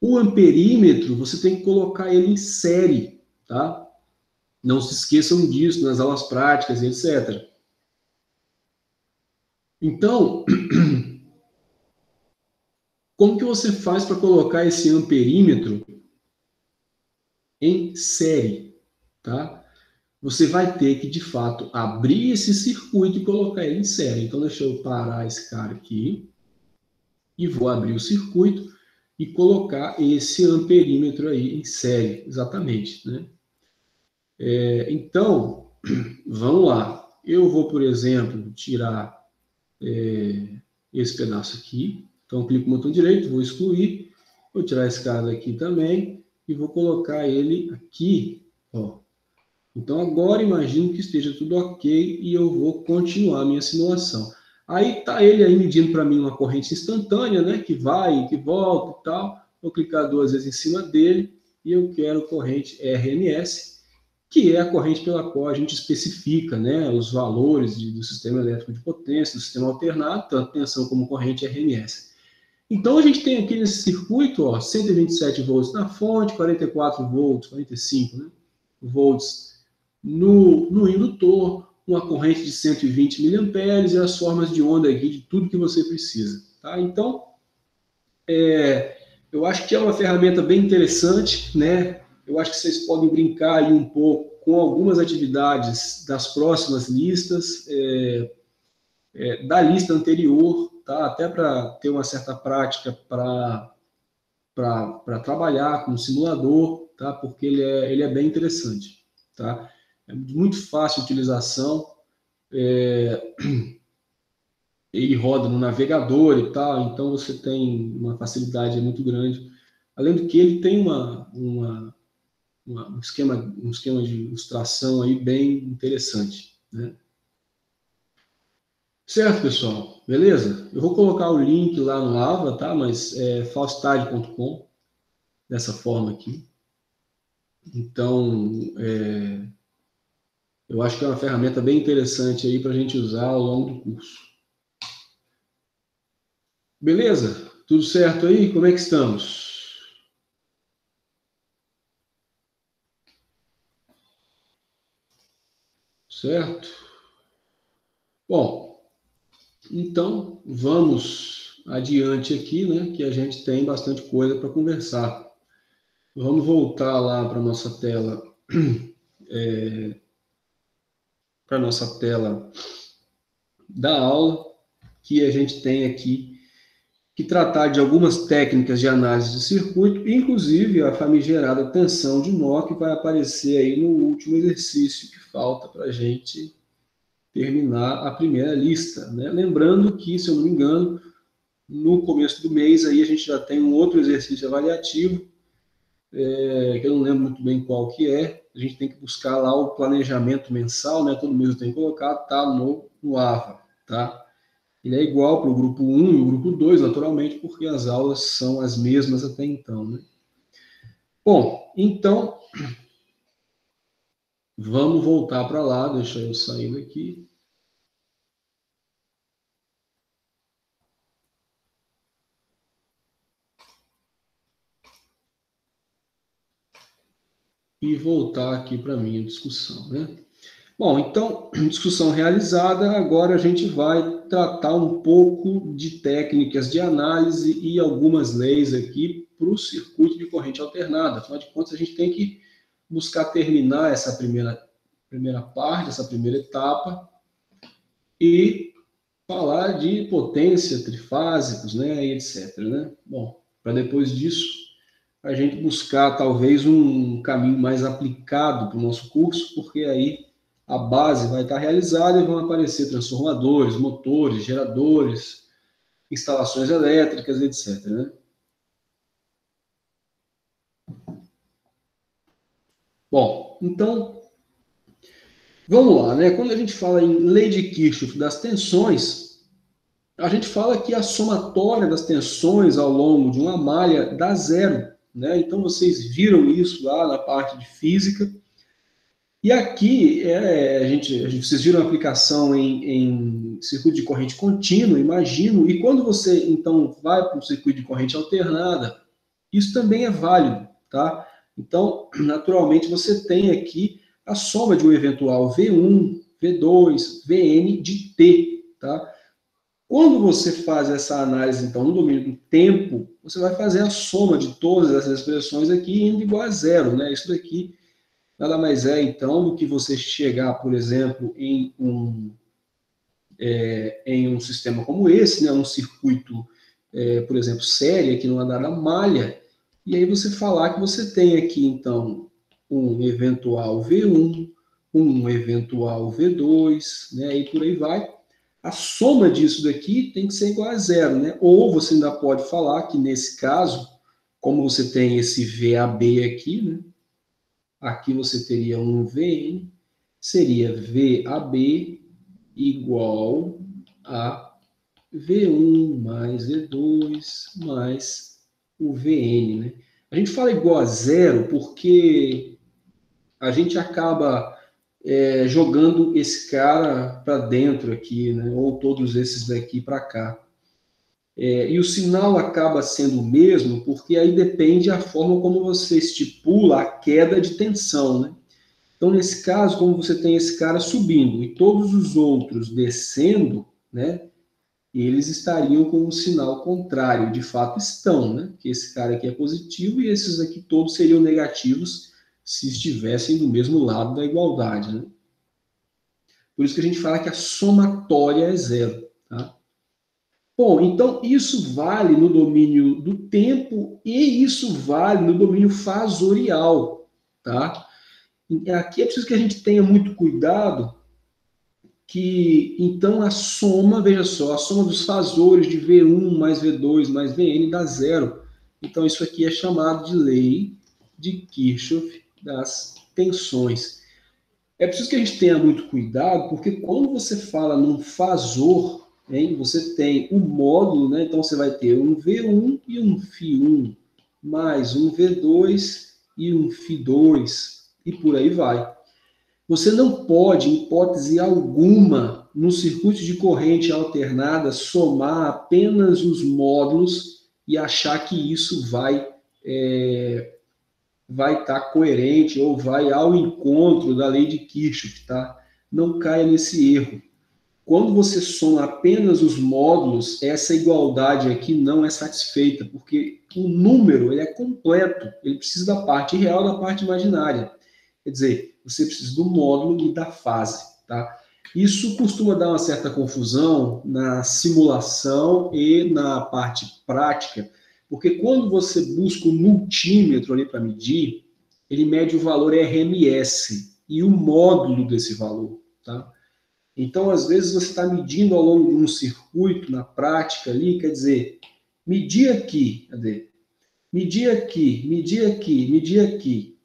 S1: O amperímetro, você tem que colocar ele em série, tá? Não se esqueçam disso nas aulas práticas, etc. Então, como que você faz para colocar esse amperímetro em série, tá? Você vai ter que, de fato, abrir esse circuito e colocar ele em série. Então, deixa eu parar esse cara aqui e vou abrir o circuito e colocar esse amperímetro aí em série, exatamente, né? Então, vamos lá. Eu vou, por exemplo, tirar esse pedaço aqui. Então, clico no botão direito, vou excluir. Vou tirar esse cara daqui também e vou colocar ele aqui, ó. Então, agora imagino que esteja tudo ok e eu vou continuar a minha simulação. Aí está ele aí medindo para mim uma corrente instantânea, né? Que vai e que volta e tal. Vou clicar duas vezes em cima dele e eu quero corrente RMS. que é a corrente pela qual a gente especifica, né, os valores do sistema elétrico de potência, do sistema alternado, tanto tensão como corrente RMS. Então, a gente tem aqui nesse circuito, ó, 127 volts na fonte, 44 volts, 45, né, volts no indutor, uma corrente de 120 mA e as formas de onda aqui de tudo que você precisa. Tá? Então, eu acho que é uma ferramenta bem interessante, né? Eu acho que vocês podem brincar aí um pouco com algumas atividades das próximas listas, da lista anterior, tá? Até para ter uma certa prática para trabalhar com o simulador, tá? Porque ele é bem interessante, tá? É muito fácil de utilização, ele roda no navegador e tal, então você tem uma facilidade muito grande. Além do que ele tem um esquema de ilustração aí bem interessante, né? Certo, pessoal? Beleza? Eu vou colocar o link lá no Ava, tá? Mas é faustad.com, dessa forma aqui. Então, eu acho que é uma ferramenta bem interessante aí para a gente usar ao longo do curso. Beleza? Tudo certo aí? Como é que estamos? Certo? Bom, então vamos adiante aqui, né? Que a gente tem bastante coisa para conversar. Vamos voltar lá para a nossa tela, da aula, que a gente tem aqui que tratar de algumas técnicas de análise de circuito, inclusive a famigerada tensão de nó, que vai aparecer aí no último exercício que falta para a gente terminar a primeira lista, né? Lembrando que, se eu não me engano, no começo do mês aí a gente já tem um outro exercício avaliativo, que eu não lembro muito bem qual que é. A gente tem que buscar lá o planejamento mensal, né? Todo mês eu tenho que colocar, tá no AVA, tá? Ele é igual para o grupo 1 e o grupo 2, naturalmente, porque as aulas são as mesmas até então, né? Bom, então, vamos voltar para lá, deixa eu sair daqui. E voltar aqui para a minha discussão, né? Bom, então, discussão realizada, agora a gente vai tratar um pouco de técnicas de análise e algumas leis aqui para o circuito de corrente alternada. Afinal de contas, a gente tem que buscar terminar essa primeira parte, essa primeira etapa, e falar de potência, trifásicos, né, e etc. Né? Bom, para depois disso, a gente buscar talvez um caminho mais aplicado para o nosso curso, porque aí a base vai estar realizada e vão aparecer transformadores, motores, geradores, instalações elétricas, etc. Né? Bom, então, vamos lá, né? Quando a gente fala em lei de Kirchhoff das tensões, a gente fala que a somatória das tensões ao longo de uma malha dá zero, né? Então, vocês viram isso lá na parte de física. E aqui, vocês viram a aplicação em circuito de corrente contínua, imagino, e quando você, então, vai para um circuito de corrente alternada, isso também é válido, tá? Então, naturalmente, você tem aqui a soma de um eventual V1, V2, Vn de T, tá? Quando você faz essa análise, então, no domínio do tempo, você vai fazer a soma de todas essas expressões aqui indo igual a zero, né? Isso daqui nada mais é, então, do que você chegar, por exemplo, em um sistema como esse, né? Um circuito, por exemplo, série, aqui numa dada malha, e aí você falar que você tem aqui, então, um eventual V1, um eventual V2, né? E por aí vai. A soma disso daqui tem que ser igual a zero, né? Ou você ainda pode falar que, nesse caso, como você tem esse VAB aqui, né? Aqui você teria um Vn, seria VAB igual a V1 mais V2 mais o Vn, né? A gente fala igual a zero porque a gente acaba jogando esse cara para dentro aqui, né? Ou todos esses daqui para cá. E o sinal acaba sendo o mesmo, porque aí depende a forma como você estipula a queda de tensão, né? Então, nesse caso, como você tem esse cara subindo e todos os outros descendo, né? Eles estariam com um sinal contrário, de fato estão, né? Que esse cara aqui é positivo e esses aqui todos seriam negativos se estivessem do mesmo lado da igualdade, né? Por isso que a gente fala que a somatória é zero, tá? Bom, então isso vale no domínio do tempo e isso vale no domínio fasorial, tá? Aqui é preciso que a gente tenha muito cuidado que, então, a soma, veja só, a soma dos fasores de V1 mais V2 mais Vn dá zero. Então, isso aqui é chamado de lei de Kirchhoff das tensões. É preciso que a gente tenha muito cuidado, porque quando você fala num fasor, hein, você tem um módulo, né? Então você vai ter um V1 e um φ1, mais um V2 e um φ2, e por aí vai. Você não pode, em hipótese alguma, no circuito de corrente alternada, somar apenas os módulos e achar que isso vai estar coerente ou vai ao encontro da lei de Kirchhoff, tá? Não caia nesse erro. Quando você soma apenas os módulos, essa igualdade aqui não é satisfeita, porque o número ele é completo, ele precisa da parte real e da parte imaginária. Quer dizer, você precisa do módulo e da fase, tá? Isso costuma dar uma certa confusão na simulação e na parte prática, porque quando você busca o multímetro ali para medir, ele mede o valor RMS e o módulo desse valor, tá? Então, às vezes, você está medindo ao longo de um circuito, na prática ali, quer dizer, medir aqui, cadê? Medir aqui, medir aqui, medir aqui.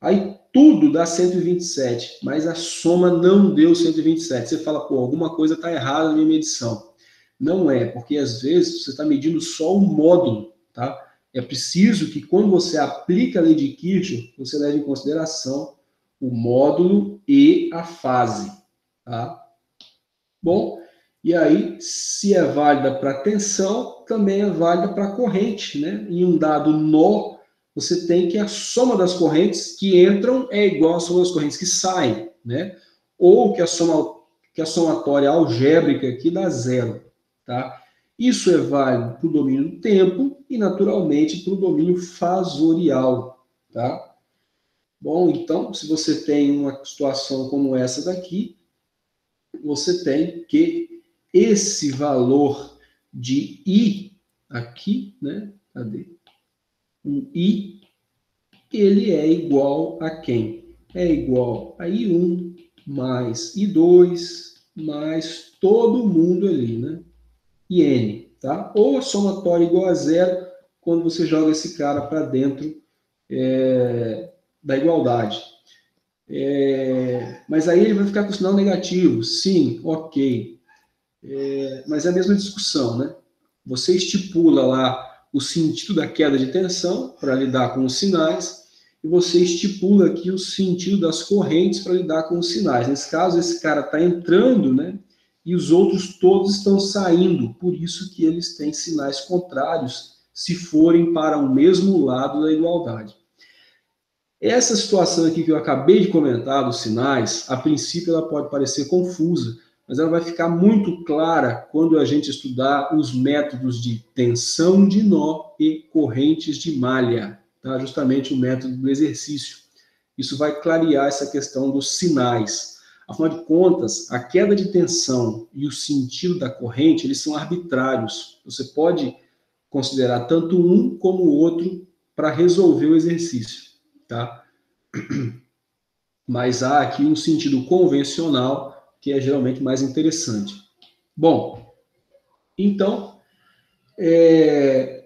S1: Aí tudo dá 127, mas a soma não deu 127. Você fala, pô, alguma coisa está errada na minha medição. Não é, porque às vezes você está medindo só o módulo, tá? É preciso que quando você aplica a lei de Kirchhoff, você leve em consideração o módulo e a fase, tá? Bom, e aí, se é válida para tensão, também é válida para corrente, né? Em um dado nó, você tem que a soma das correntes que entram é igual à soma das correntes que saem, né? Ou que a somatória algébrica aqui dá zero, tá? Isso é válido para o domínio do tempo e, naturalmente, para o domínio fasorial, tá? Bom, então, se você tem uma situação como essa daqui, você tem que esse valor de I aqui, né? Cadê? O I, ele é igual a quem? É igual a I1 mais I2 mais todo mundo ali, né? IN, tá? Ou a somatória igual a zero quando você joga esse cara para dentro da igualdade. Mas aí ele vai ficar com sinal negativo. Sim, ok. Mas é a mesma discussão, né? Você estipula lá o sentido da queda de tensão para lidar com os sinais e você estipula aqui o sentido das correntes para lidar com os sinais. Nesse caso, esse cara está entrando, né? E os outros todos estão saindo. Por isso que eles têm sinais contrários se forem para o mesmo lado da igualdade. Essa situação aqui que eu acabei de comentar dos sinais, a princípio ela pode parecer confusa, mas ela vai ficar muito clara quando a gente estudar os métodos de tensão de nó e correntes de malha, tá? Justamente o método do exercício. Isso vai clarear essa questão dos sinais. Afinal de contas, a queda de tensão e o sentido da corrente, eles são arbitrários. Você pode considerar tanto um como o outro para resolver o exercício, tá? Mas há aqui um sentido convencional que é geralmente mais interessante. Bom, então,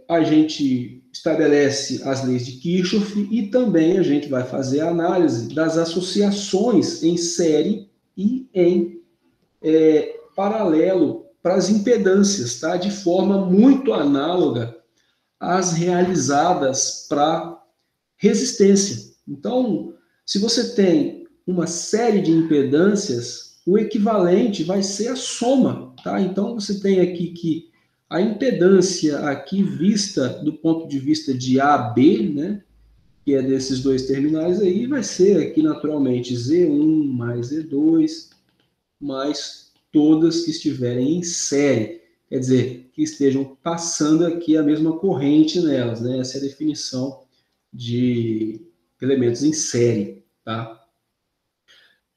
S1: a gente estabelece as leis de Kirchhoff e também a gente vai fazer a análise das associações em série e em paralelo para as impedâncias, tá? De forma muito análoga às realizadas para resistência. Então, Se você tem uma série de impedâncias, o equivalente vai ser a soma, tá? Então, você tem aqui que a impedância aqui vista do ponto de vista de A a B, né? Que é desses dois terminais aí, vai ser aqui naturalmente Z1 mais Z2 mais todas que estiverem em série. Quer dizer, que estejam passando aqui a mesma corrente nelas, né? Essa é a definição de elementos em série, tá?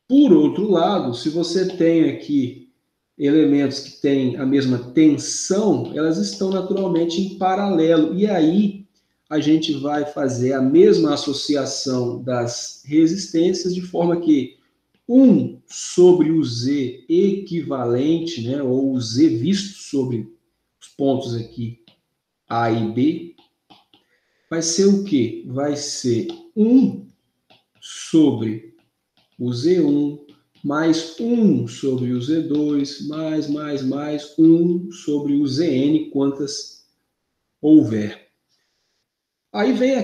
S1: Por outro lado, se você tem aqui elementos que têm a mesma tensão, elas estão naturalmente em paralelo. E aí a gente vai fazer a mesma associação das resistências, de forma que 1 sobre o Z equivalente, né, ou o Z visto sobre os pontos aqui A e B, vai ser o quê? Vai ser 1 sobre o Z1 mais 1 sobre o Z2 mais 1 sobre o Zn, quantas houver. Aí vem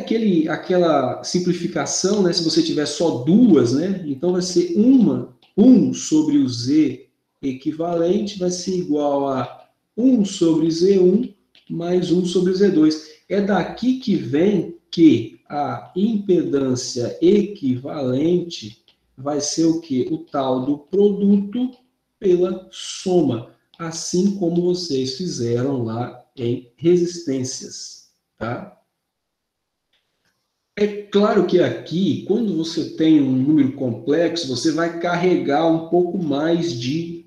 S1: aquela simplificação, né? Se você tiver só duas, né? Então vai ser 1 sobre o Z equivalente vai ser igual a 1 sobre Z1 mais 1 sobre Z2. É daqui que vem que a impedância equivalente vai ser o quê? O tal do produto pela soma, assim como vocês fizeram lá em resistências, tá? É claro que aqui, quando você tem um número complexo, você vai carregar um pouco mais de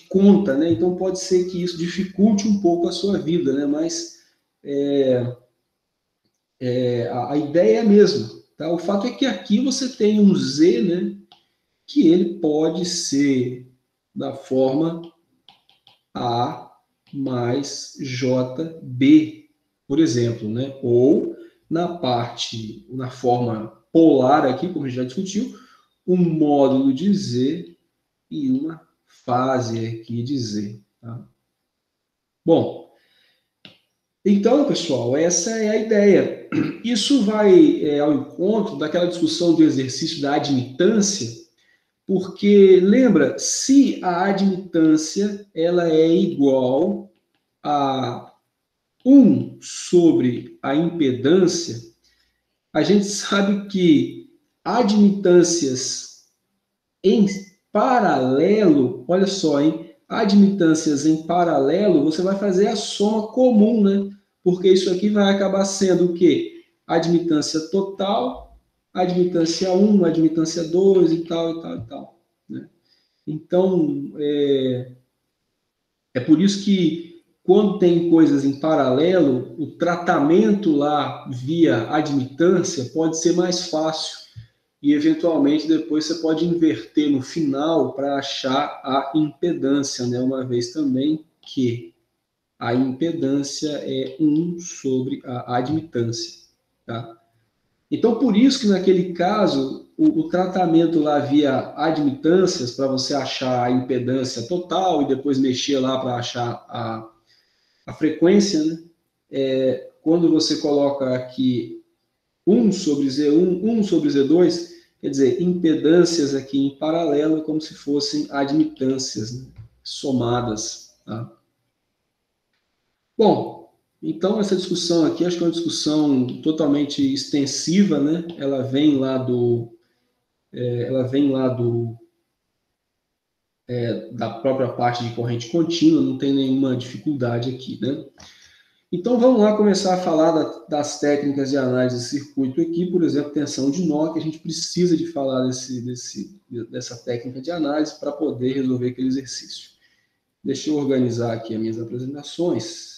S1: conta, né? Então pode ser que isso dificulte um pouco a sua vida, né? Mas a ideia é a mesma, tá? O fato é que aqui você tem um Z, né? Que ele pode ser da forma A mais JB, por exemplo, né? Ou na forma polar aqui, como a gente já discutiu, um módulo de Z e uma fase aqui de Z. Tá? Bom, então, pessoal, essa é a ideia. Isso vai ao encontro daquela discussão do exercício da admitância, porque, lembra, se a admitância ela é igual a 1 sobre a impedância, a gente sabe que admitâncias em paralelo, olha só, hein? Admitâncias em paralelo, você vai fazer a soma comum, né? Porque isso aqui vai acabar sendo o quê? Admitância total, admitância 1, admitância 2 e tal, e tal, e tal. Né? Então, é por isso que quando tem coisas em paralelo, o tratamento lá via admitância pode ser mais fácil e eventualmente depois você pode inverter no final para achar a impedância, né? Uma vez também que a impedância é 1 sobre a admitância, tá? Então, por isso que naquele caso, o tratamento lá via admitâncias, para você achar a impedância total e depois mexer lá para achar a frequência, né? Quando você coloca aqui 1 sobre Z1, 1 sobre Z2, quer dizer, impedâncias aqui em paralelo, como se fossem admitâncias, né? Somadas. Tá? Bom, então essa discussão aqui, acho que é uma discussão totalmente extensiva, né? Ela vem lá da própria parte de corrente contínua, não tem nenhuma dificuldade aqui, né? Então vamos lá começar a falar das técnicas de análise de circuito aqui, por exemplo, tensão de nó, que a gente precisa de falar dessa técnica de análise para poder resolver aquele exercício. Deixa eu organizar aqui as minhas apresentações.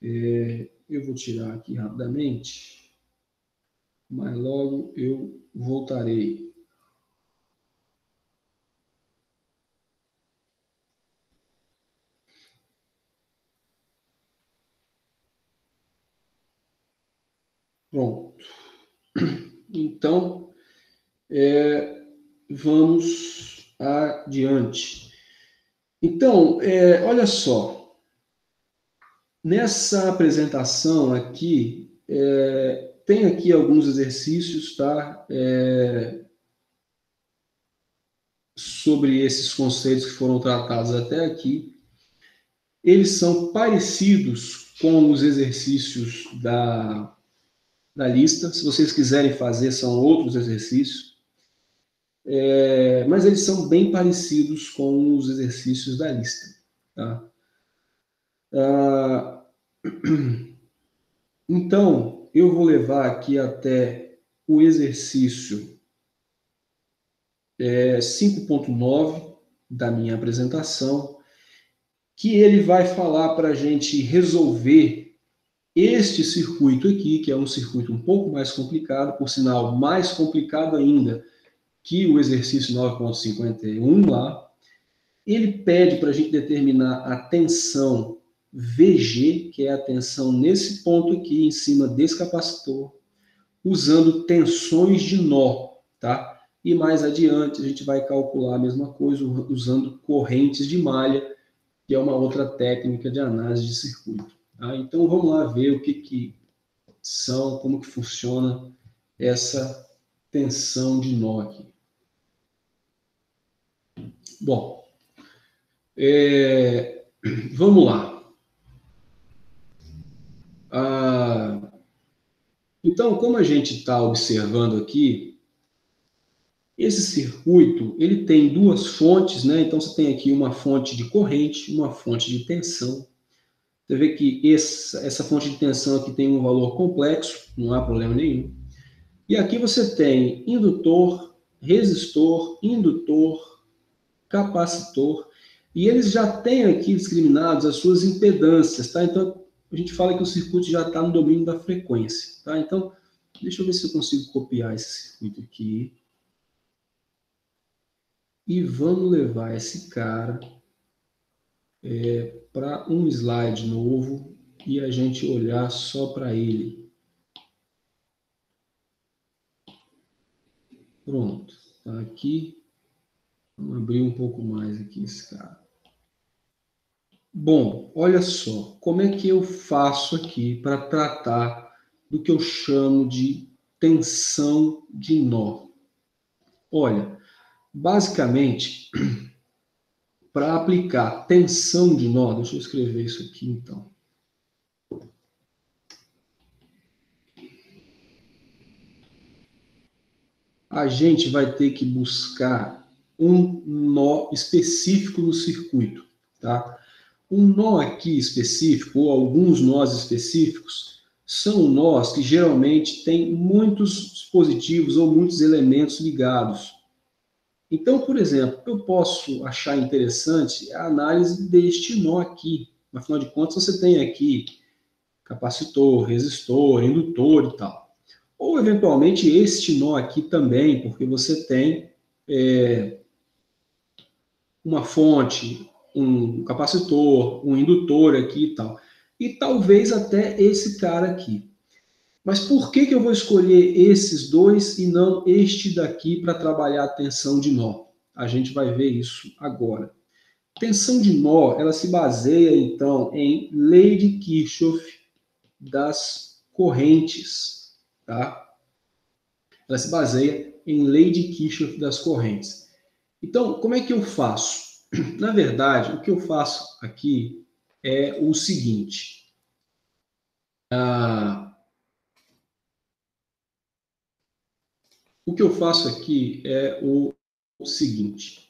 S1: Eu vou tirar aqui rapidamente, mas logo eu voltarei. Pronto. Então, vamos adiante. Então, olha só. Nessa apresentação aqui, tem aqui alguns exercícios, tá? Sobre esses conceitos que foram tratados até aqui. Eles são parecidos com os exercícios da lista. Se vocês quiserem fazer, são outros exercícios. Mas eles são bem parecidos com os exercícios da lista. Tá? Então, eu vou levar aqui até o exercício 5.9 da minha apresentação, que ele vai falar para a gente resolver este circuito aqui, que é um circuito um pouco mais complicado, por sinal, mais complicado ainda que o exercício 9.51 lá. Ele pede para a gente determinar a tensão VG, que é a tensão nesse ponto aqui, em cima desse capacitor, usando tensões de nó, tá? E mais adiante a gente vai calcular a mesma coisa usando correntes de malha, que é uma outra técnica de análise de circuito. Tá? Então vamos lá ver o que são, como que funciona essa tensão de nó aqui. Bom, vamos lá. Então, como a gente está observando aqui, esse circuito ele tem duas fontes, né? Então você tem aqui uma fonte de corrente, uma fonte de tensão. Você vê que essa fonte de tensão aqui tem um valor complexo, não há problema nenhum. E aqui você tem indutor, resistor, indutor, capacitor, e eles já têm aqui discriminados as suas impedâncias, tá? Então a gente fala que o circuito já está no domínio da frequência, tá? Então deixa eu ver se eu consigo copiar esse circuito aqui. E vamos levar esse cara para um slide novo e a gente olhar só para ele. Pronto, tá aqui. Vamos abrir um pouco mais aqui esse cara. Bom, olha só, como é que eu faço aqui para tratar do que eu chamo de tensão de nó? Olha, basicamente, para aplicar tensão de nó, deixa eu escrever isso aqui então. A gente vai ter que buscar um nó específico no circuito, tá? Um nó aqui específico, ou alguns nós específicos, são nós que geralmente têm muitos dispositivos ou muitos elementos ligados. Então, por exemplo, eu posso achar interessante a análise deste nó aqui. Afinal de contas, você tem aqui capacitor, resistor, indutor e tal. Ou, eventualmente, este nó aqui também, porque você tem uma fonte, um capacitor, um indutor aqui e tal. E talvez até esse cara aqui. Mas por que eu vou escolher esses dois e não este daqui para trabalhar a tensão de nó? A gente vai ver isso agora. Tensão de nó, ela se baseia, então, em lei de Kirchhoff das correntes, tá? Ela se baseia em lei de Kirchhoff das correntes. Então, como é que eu faço? Na verdade, o que eu faço aqui é o seguinte. O que eu faço aqui é o seguinte.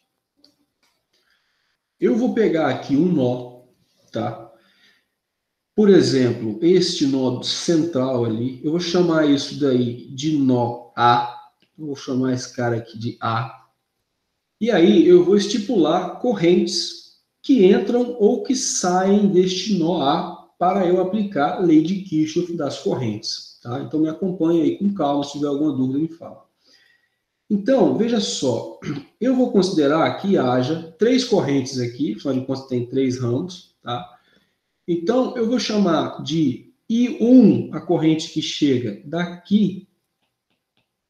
S1: Eu vou pegar aqui um nó, tá? Por exemplo, este nó central ali, eu vou chamar isso daí de nó A. Eu vou chamar esse cara aqui de A. E aí eu vou estipular correntes que entram ou que saem deste nó A para eu aplicar a lei de Kirchhoff das correntes, tá? Então me acompanhe aí com calma, se tiver alguma dúvida me fala. Então, veja só, eu vou considerar que haja três correntes aqui, afinal de contas tem três ramos, tá? Então, eu vou chamar de I1 a corrente que chega daqui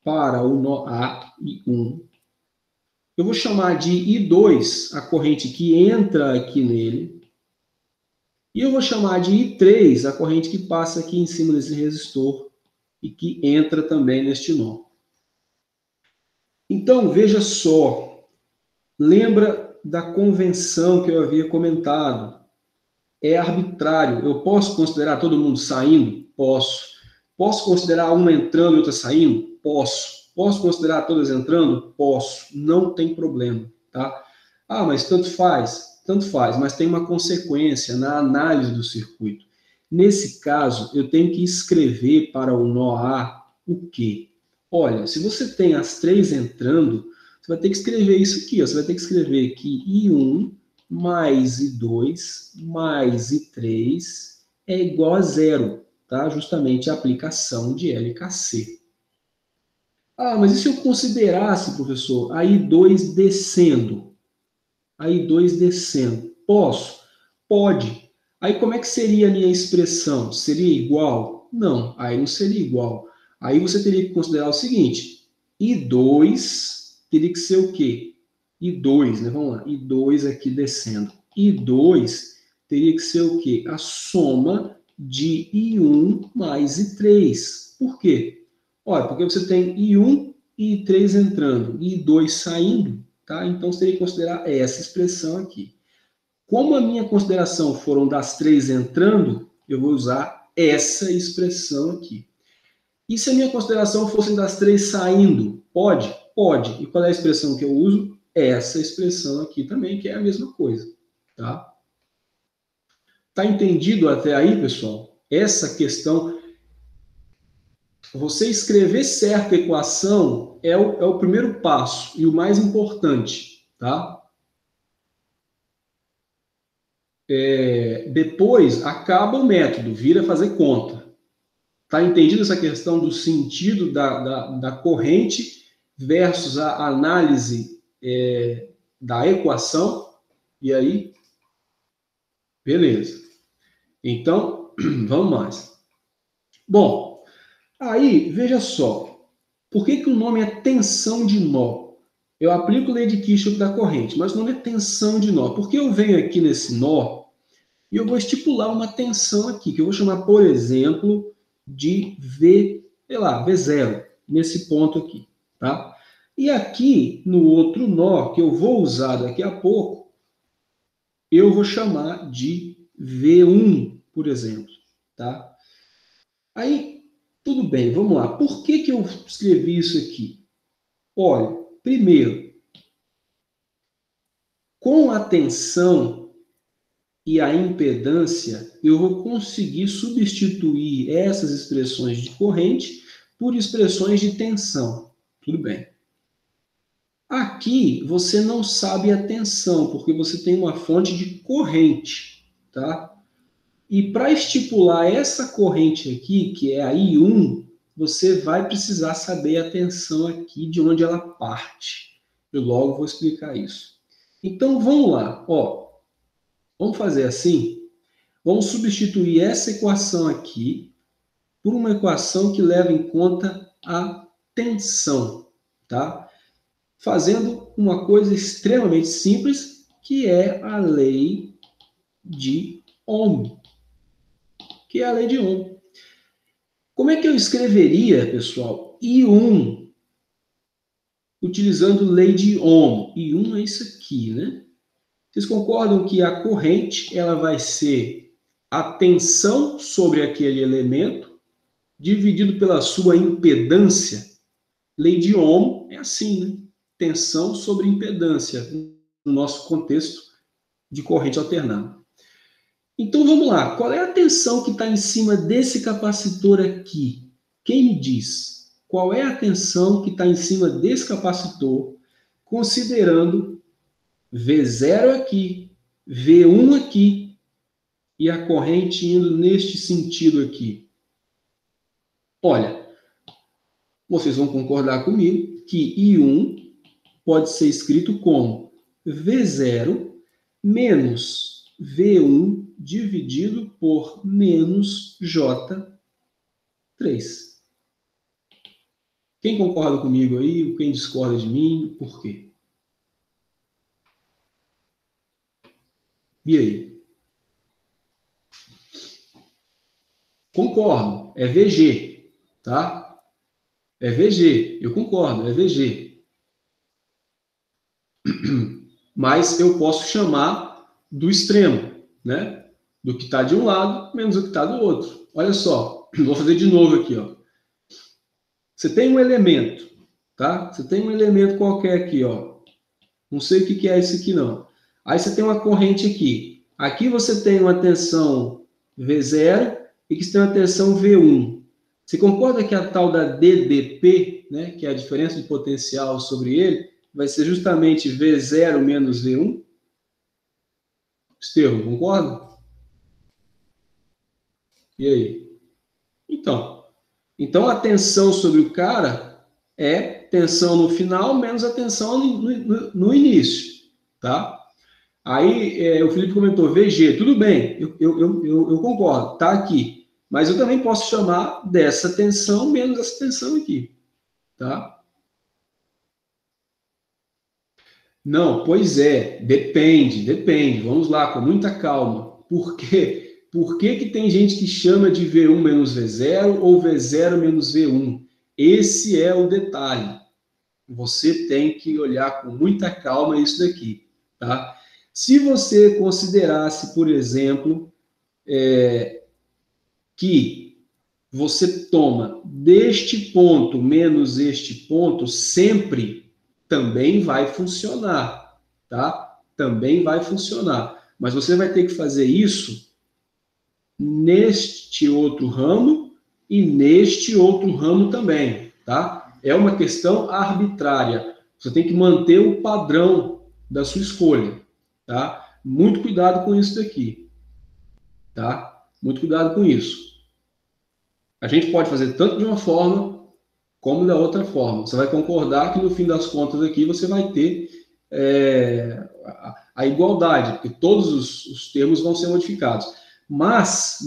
S1: para o nó A, I1. Eu vou chamar de I2 a corrente que entra aqui nele. E eu vou chamar de I3 a corrente que passa aqui em cima desse resistor e que entra também neste nó. Então, veja só, lembra da convenção que eu havia comentado. É arbitrário. Eu posso considerar todo mundo saindo? Posso. Posso considerar uma entrando e outra saindo? Posso. Posso considerar todas entrando? Posso. Não tem problema, tá? Ah, mas tanto faz. Tanto faz, mas tem uma consequência na análise do circuito. Nesse caso, eu tenho que escrever para o nó A o quê? Olha, se você tem as três entrando, você vai ter que escrever isso aqui. Ó. Você vai ter que escrever que I1 mais I2 mais I3 é igual a zero, tá? Justamente a aplicação de LKC. Ah, mas e se eu considerasse, professor, a I2 descendo? A I2 descendo. Posso? Pode. Aí como é que seria a minha expressão? Seria igual? Não, aí não seria igual. Aí você teria que considerar o seguinte, I2 teria que ser o quê? I2, né? Vamos lá, I2 aqui descendo. I2 teria que ser o quê? A soma de I1 mais I3. Por quê? Olha, porque você tem I1 e I3 entrando e I2 saindo, tá? Então você teria que considerar essa expressão aqui. Como a minha consideração foram das três entrando, eu vou usar essa expressão aqui. E se a minha consideração fosse das três saindo? Pode? Pode. E qual é a expressão que eu uso? Essa expressão aqui também, que é a mesma coisa. Tá? Tá entendido até aí, pessoal? Essa questão, você escrever certa equação é o primeiro passo e o mais importante. Tá? Depois, acaba o método, vira fazer conta. Tá entendido essa questão do sentido da corrente versus a análise da equação? E aí? Beleza. Então, vamos mais. Bom, aí, veja só. Por que o nome é tensão de nó? Eu aplico lei de Kirchhoff da corrente, mas o nome é tensão de nó. Porque eu venho aqui nesse nó e eu vou estipular uma tensão aqui, que eu vou chamar, por exemplo, de V, sei lá, V0, nesse ponto aqui, tá? E aqui, no outro nó, que eu vou usar daqui a pouco, eu vou chamar de V1, por exemplo, tá? Aí, tudo bem, vamos lá. Por que eu escrevi isso aqui? Olha, primeiro, com a tensão e a impedância, eu vou conseguir substituir essas expressões de corrente por expressões de tensão. Tudo bem. Aqui você não sabe a tensão, porque você tem uma fonte de corrente, tá? E para estipular essa corrente aqui, que é a I1, você vai precisar saber a tensão aqui de onde ela parte. Eu logo vou explicar isso. Então vamos lá, ó. Vamos fazer assim. Vamos substituir essa equação aqui por uma equação que leva em conta a tensão, tá? Fazendo uma coisa extremamente simples, que é a lei de Ohm, que é a lei de Ohm. Como é que eu escreveria, pessoal, I1 utilizando lei de Ohm? I1 é isso aqui, né? Vocês concordam que a corrente ela vai ser a tensão sobre aquele elemento dividido pela sua impedância? Lei de Ohm é assim, né? Tensão sobre impedância, no nosso contexto de corrente alternada. Então vamos lá, qual é a tensão que está em cima desse capacitor aqui? Quem me diz? Qual é a tensão que está em cima desse capacitor, considerando V0 aqui, V1 aqui e a corrente indo neste sentido aqui? Olha, vocês vão concordar comigo que I1 pode ser escrito como V0 menos V1 dividido por menos J3. Quem concorda comigo aí? Quem discorda de mim? Por quê? E aí? Concordo, é VG. tá? É VG, eu concordo, é VG. Mas eu posso chamar do extremo, né? Do que está de um lado menos o que está do outro. Olha só, vou fazer de novo aqui, ó. Você tem um elemento, tá? Você tem um elemento qualquer aqui, ó. Não sei o que é esse aqui, não. Aí você tem uma corrente aqui. Aqui você tem uma tensão V0 e que você tem uma tensão V1. Você concorda que a tal da DDP, né, que é a diferença de potencial sobre ele, vai ser justamente V0 menos V1? Estevão, concorda? E aí? Então a tensão sobre o cara é tensão no final menos a tensão no início, tá? Aí o Felipe comentou, VG, tudo bem, eu concordo, tá aqui. Mas eu também posso chamar dessa tensão menos essa tensão aqui, tá? Não, pois é, depende. Vamos lá, com muita calma. Por quê? Por que que tem gente que chama de V1 menos V0 ou V0 menos V1? Esse é o detalhe. Você tem que olhar com muita calma isso daqui, tá? Se você considerasse, por exemplo, que você toma deste ponto menos este ponto, sempre também vai funcionar, tá? Também vai funcionar. Mas você vai ter que fazer isso neste outro ramo e neste outro ramo também, tá? É uma questão arbitrária. Você tem que manter o padrão da sua escolha, tá? Muito cuidado com isso daqui, tá? Muito cuidado com isso. A gente pode fazer tanto de uma forma como da outra forma. Você vai concordar que no fim das contas aqui você vai ter a igualdade, porque todos os termos vão ser modificados. Mas,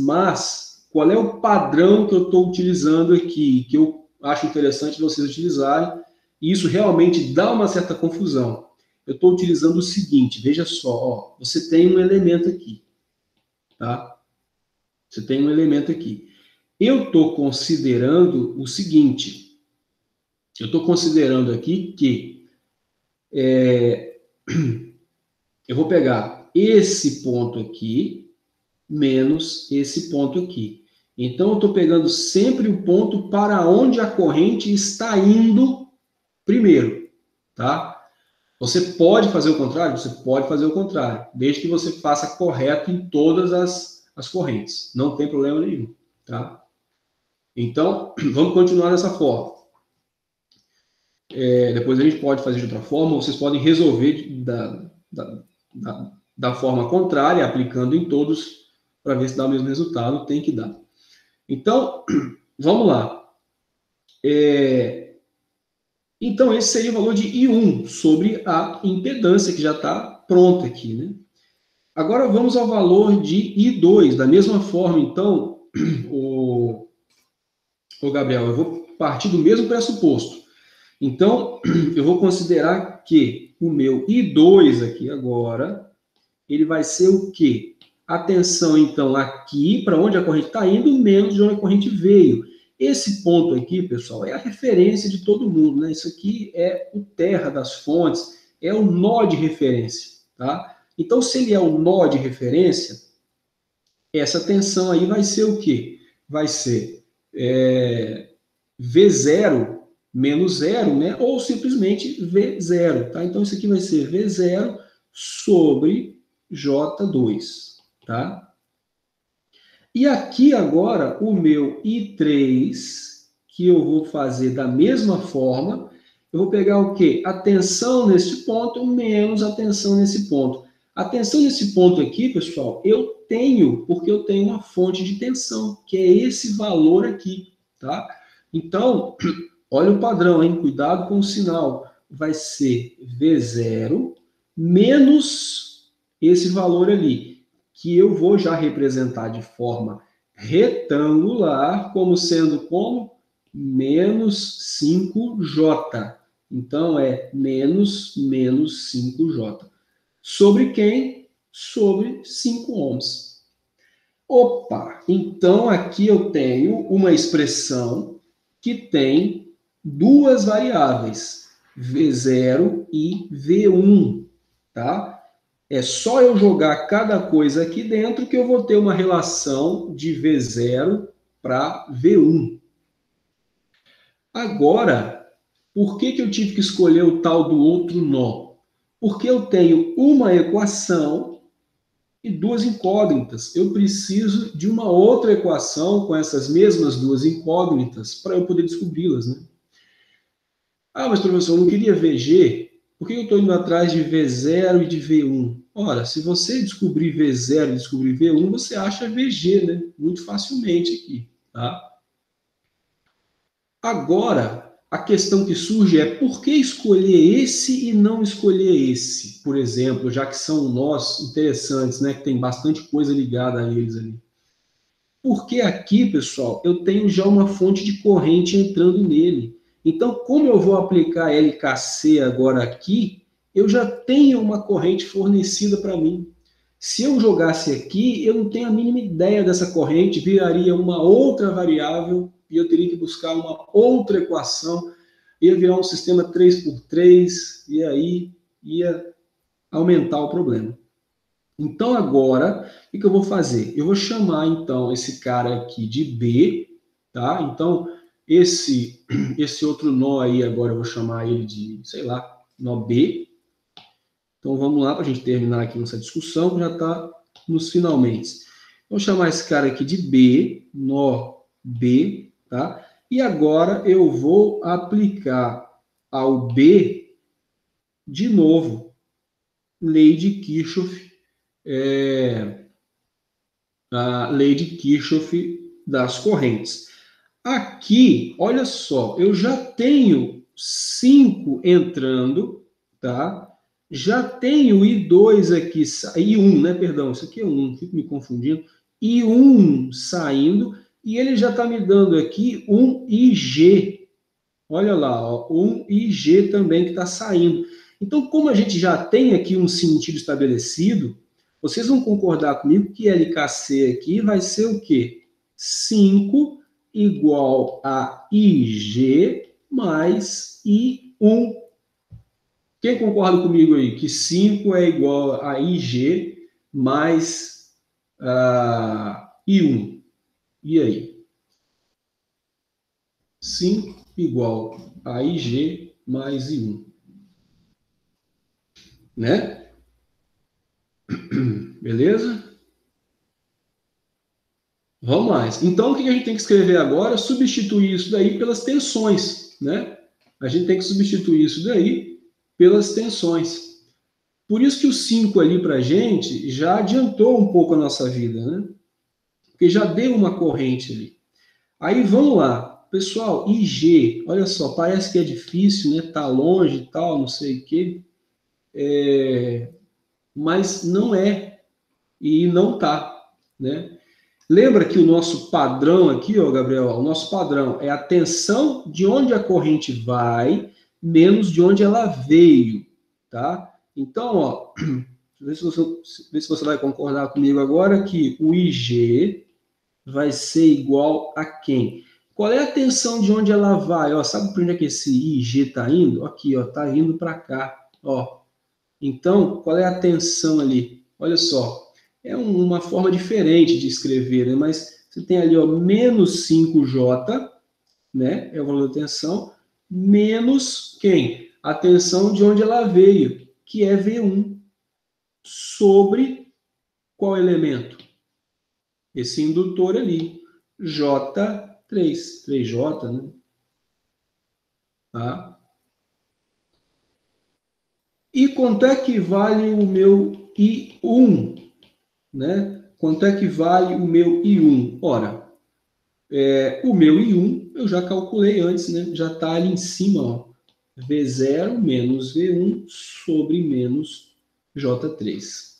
S1: qual é o padrão que eu estou utilizando aqui, que eu acho interessante vocês utilizarem, e isso realmente dá uma certa confusão. Eu estou utilizando o seguinte, veja só, ó, você tem um elemento aqui, tá? Você tem um elemento aqui. Eu estou considerando o seguinte, eu estou considerando aqui que eu vou pegar esse ponto aqui menos esse ponto aqui. Então, eu estou pegando sempre o ponto para onde a corrente está indo primeiro, tá? Você pode fazer o contrário? Você pode fazer o contrário, desde que você faça correto em todas as correntes. Não tem problema nenhum, tá? Então, vamos continuar dessa forma. Depois a gente pode fazer de outra forma, ou vocês podem resolver da forma contrária, aplicando em todos, para ver se dá o mesmo resultado, tem que dar. Então, vamos lá. Então, esse seria o valor de I1 sobre a impedância, que já está pronta aqui, né? Agora, vamos ao valor de I2. Da mesma forma, então, o Gabriel, eu vou partir do mesmo pressuposto. Então, eu vou considerar que o meu I2 aqui agora, ele vai ser o quê? A tensão, então, aqui, para onde a corrente está indo, menos de onde a corrente veio. Esse ponto aqui, pessoal, é a referência de todo mundo, né? Isso aqui é o terra das fontes, é o nó de referência, tá? Então, se ele é o nó de referência, essa tensão aí vai ser o quê? Vai ser V0 menos zero, né? Ou simplesmente V0, tá? Então, isso aqui vai ser V0 sobre J2, tá? E aqui agora, o meu I3, que eu vou fazer da mesma forma, eu vou pegar o quê? A tensão nesse ponto menos a tensão nesse ponto. A tensão nesse ponto aqui, pessoal, eu tenho, porque eu tenho uma fonte de tensão, que é esse valor aqui, tá? Então, olha o padrão, hein? Cuidado com o sinal. Vai ser V0 menos esse valor ali, que eu vou já representar de forma retangular, como sendo como? Menos 5J. Então, é menos 5J. Sobre quem? Sobre 5 ohms. Opa! Então, aqui eu tenho uma expressão que tem duas variáveis, V0 e V1, tá? É só eu jogar cada coisa aqui dentro que eu vou ter uma relação de V0 para V1. Agora, por que eu tive que escolher o tal do outro nó? Porque eu tenho uma equação e duas incógnitas. Eu preciso de uma outra equação com essas mesmas duas incógnitas para eu poder descobri-las, né? Ah, mas professor, eu não queria VG. Por que eu estou indo atrás de V0 e de V1? Ora, se você descobrir V0 e descobrir V1, você acha VG, né? Muito facilmente aqui, tá? Agora, a questão que surge é por que escolher esse e não escolher esse, por exemplo, já que são nós interessantes, né? Que tem bastante coisa ligada a eles ali. Porque aqui, pessoal, eu tenho já uma fonte de corrente entrando nele. Então, como eu vou aplicar LKC agora aqui, eu já tenho uma corrente fornecida para mim. Se eu jogasse aqui, eu não tenho a mínima ideia dessa corrente, viraria uma outra variável e eu teria que buscar uma outra equação, ia virar um sistema 3x3 e aí ia aumentar o problema. Então, agora, o que eu vou fazer? Eu vou chamar, então, esse cara aqui de B, tá? Então, esse outro nó aí, agora eu vou chamar ele de, sei lá, nó B. Então, vamos lá para a gente terminar aqui nossa discussão, que já está nos finalmente. Vou chamar esse cara aqui de B, nó B, tá? E agora eu vou aplicar ao B, de novo, lei de Kirchhoff, a lei de Kirchhoff das correntes. Aqui, olha só, eu já tenho 5 entrando, tá? Já tenho I2 aqui, I1, né? Perdão, isso aqui é 1, fico me confundindo. I1 saindo, e ele já está me dando aqui um IG. Olha lá, ó, um IG também que está saindo. Então, como a gente já tem aqui um sentido estabelecido, vocês vão concordar comigo que LKC aqui vai ser o quê? 5 igual a IG mais I1. Quem concorda comigo aí que 5 é igual a IG mais I1? E aí? 5 igual a IG mais I1. Né? Beleza? Vamos mais. Então, o que a gente tem que escrever agora? Substituir isso daí pelas tensões, né? A gente tem que substituir isso daí pelas tensões. Por isso que o 5 ali para a gente já adiantou um pouco a nossa vida, né? Porque já deu uma corrente ali. Aí, vamos lá. Pessoal, IG, olha só, parece que é difícil, né? Tá longe e tal, não sei o quê. Mas não é. E não tá, né? Lembra que o nosso padrão aqui, ó, Gabriel, o nosso padrão é a tensão de onde a corrente vai menos de onde ela veio, tá? Então, ó, vê se você vai concordar comigo agora que o IG vai ser igual a quem? Qual é a tensão de onde ela vai? Ó, sabe para onde é que esse IG está indo? Aqui, ó, está indo para cá, ó. Então, qual é a tensão ali? Olha só. É uma forma diferente de escrever, né? Mas você tem ali, ó, menos 5J, né? É o valor da tensão, menos quem? A tensão de onde ela veio, que é V1, sobre qual elemento? Esse indutor ali, J3, 3J, né? Tá? E quanto é que vale o meu I1, né? Quanto é que vale o meu I1? Ora, o meu I1 eu já calculei antes, né? Já está ali em cima, ó. V0 menos V1 sobre menos J3.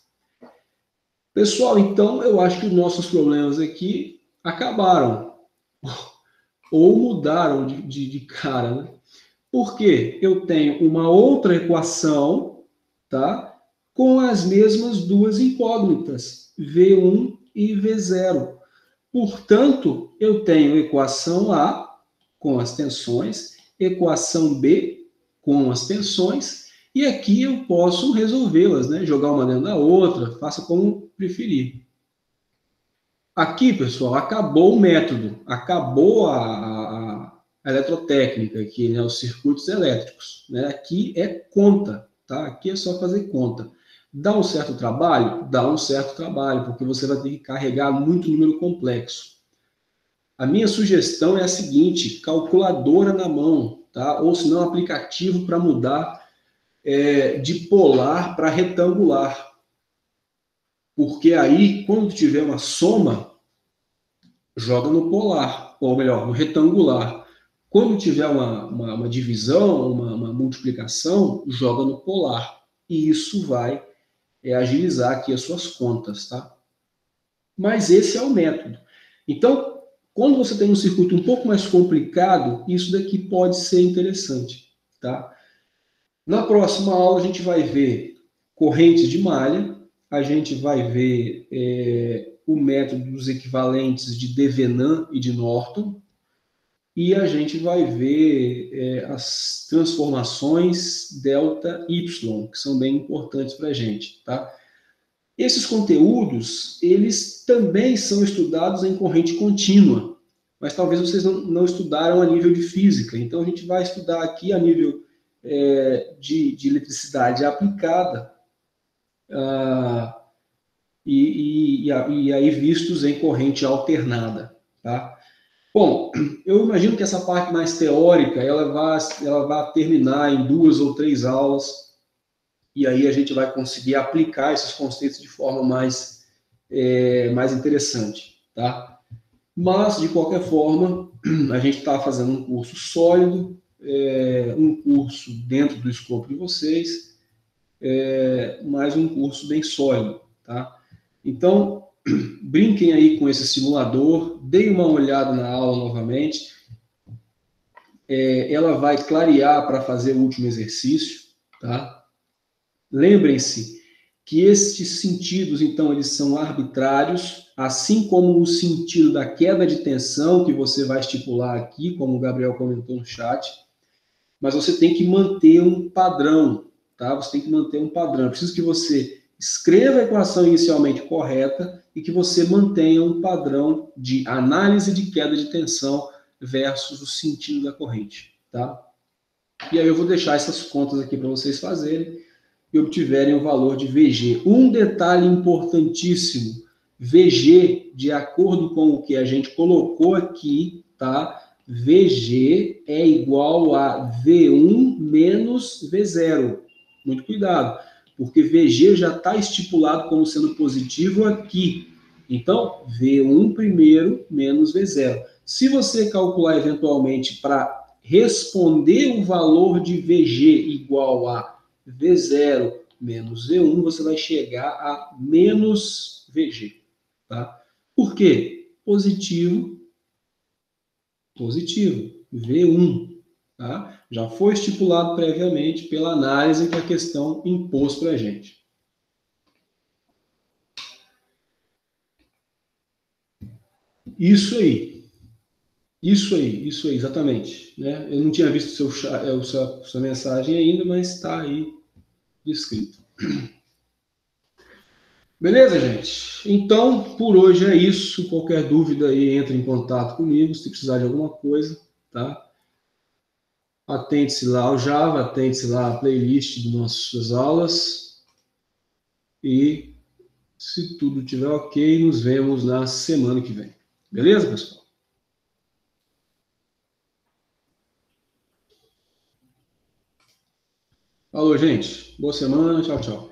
S1: Pessoal, então eu acho que os nossos problemas aqui acabaram. Ou mudaram de cara, né? Porque eu tenho uma outra equação, tá? Com as mesmas duas incógnitas, V1 e V0. Portanto, eu tenho equação A com as tensões, equação B com as tensões, e aqui eu posso resolvê-las, né? Jogar uma dentro da outra, faça como preferir. Aqui, pessoal, acabou o método, acabou a eletrotécnica aqui, né? Os circuitos elétricos, né? Aqui é conta, tá? Aqui é só fazer conta. Dá um certo trabalho? Dá um certo trabalho, porque você vai ter que carregar muito número complexo. A minha sugestão é a seguinte: calculadora na mão, tá? Ou se não, aplicativo para mudar de polar para retangular. Porque aí, quando tiver uma soma, joga no polar, ou melhor, no retangular. Quando tiver uma divisão, uma multiplicação, joga no polar. E isso vai agilizar aqui as suas contas, tá? Mas esse é o método. Então, quando você tem um circuito um pouco mais complicado, isso daqui pode ser interessante, tá? Na próxima aula a gente vai ver correntes de malha, a gente vai ver o método dos equivalentes de Devenin e de Norton, e a gente vai ver as transformações delta Y, que são bem importantes para a gente, tá? Esses conteúdos, eles também são estudados em corrente contínua, mas talvez vocês não estudaram a nível de física. Então, a gente vai estudar aqui a nível de eletricidade aplicada, e aí vistos em corrente alternada, tá? Bom, eu imagino que essa parte mais teórica, ela vai terminar em 2 ou 3 aulas, e aí a gente vai conseguir aplicar esses conceitos de forma mais interessante, tá? Mas, de qualquer forma, a gente está fazendo um curso sólido, um curso dentro do escopo de vocês, mas um curso bem sólido, tá? Então, brinquem aí com esse simulador, deem uma olhada na aula novamente, ela vai clarear para fazer o último exercício, tá? Lembrem-se que estes sentidos, então, eles são arbitrários, assim como o sentido da queda de tensão, que você vai estipular aqui, como o Gabriel comentou no chat, mas você tem que manter um padrão, tá? Você tem que manter um padrão. Eu preciso que você escreva a equação inicialmente correta e que você mantenha um padrão de análise de queda de tensão versus o sentido da corrente, tá? E aí eu vou deixar essas contas aqui para vocês fazerem e obtiverem o valor de VG. Um detalhe importantíssimo: VG, de acordo com o que a gente colocou aqui, tá? VG é igual a V1 menos V0. Muito cuidado, porque VG já está estipulado como sendo positivo aqui. Então, V1 primeiro menos V0. Se você calcular eventualmente para responder o valor de VG igual a V0 menos V1, você vai chegar a menos VG. Tá? Por quê? Positivo, V1. Tá? Já foi estipulado previamente pela análise que a questão impôs para a gente. Isso aí, exatamente. Né? Eu não tinha visto sua mensagem ainda, mas está aí descrito. Beleza, gente? Então, por hoje é isso. Qualquer dúvida aí, entre em contato comigo, se precisar de alguma coisa, tá? Atente-se lá ao Java, atente-se lá à playlist de nossas aulas. E, se tudo estiver ok, nos vemos na semana que vem. Beleza, pessoal? Falou, gente. Boa semana. Tchau, tchau.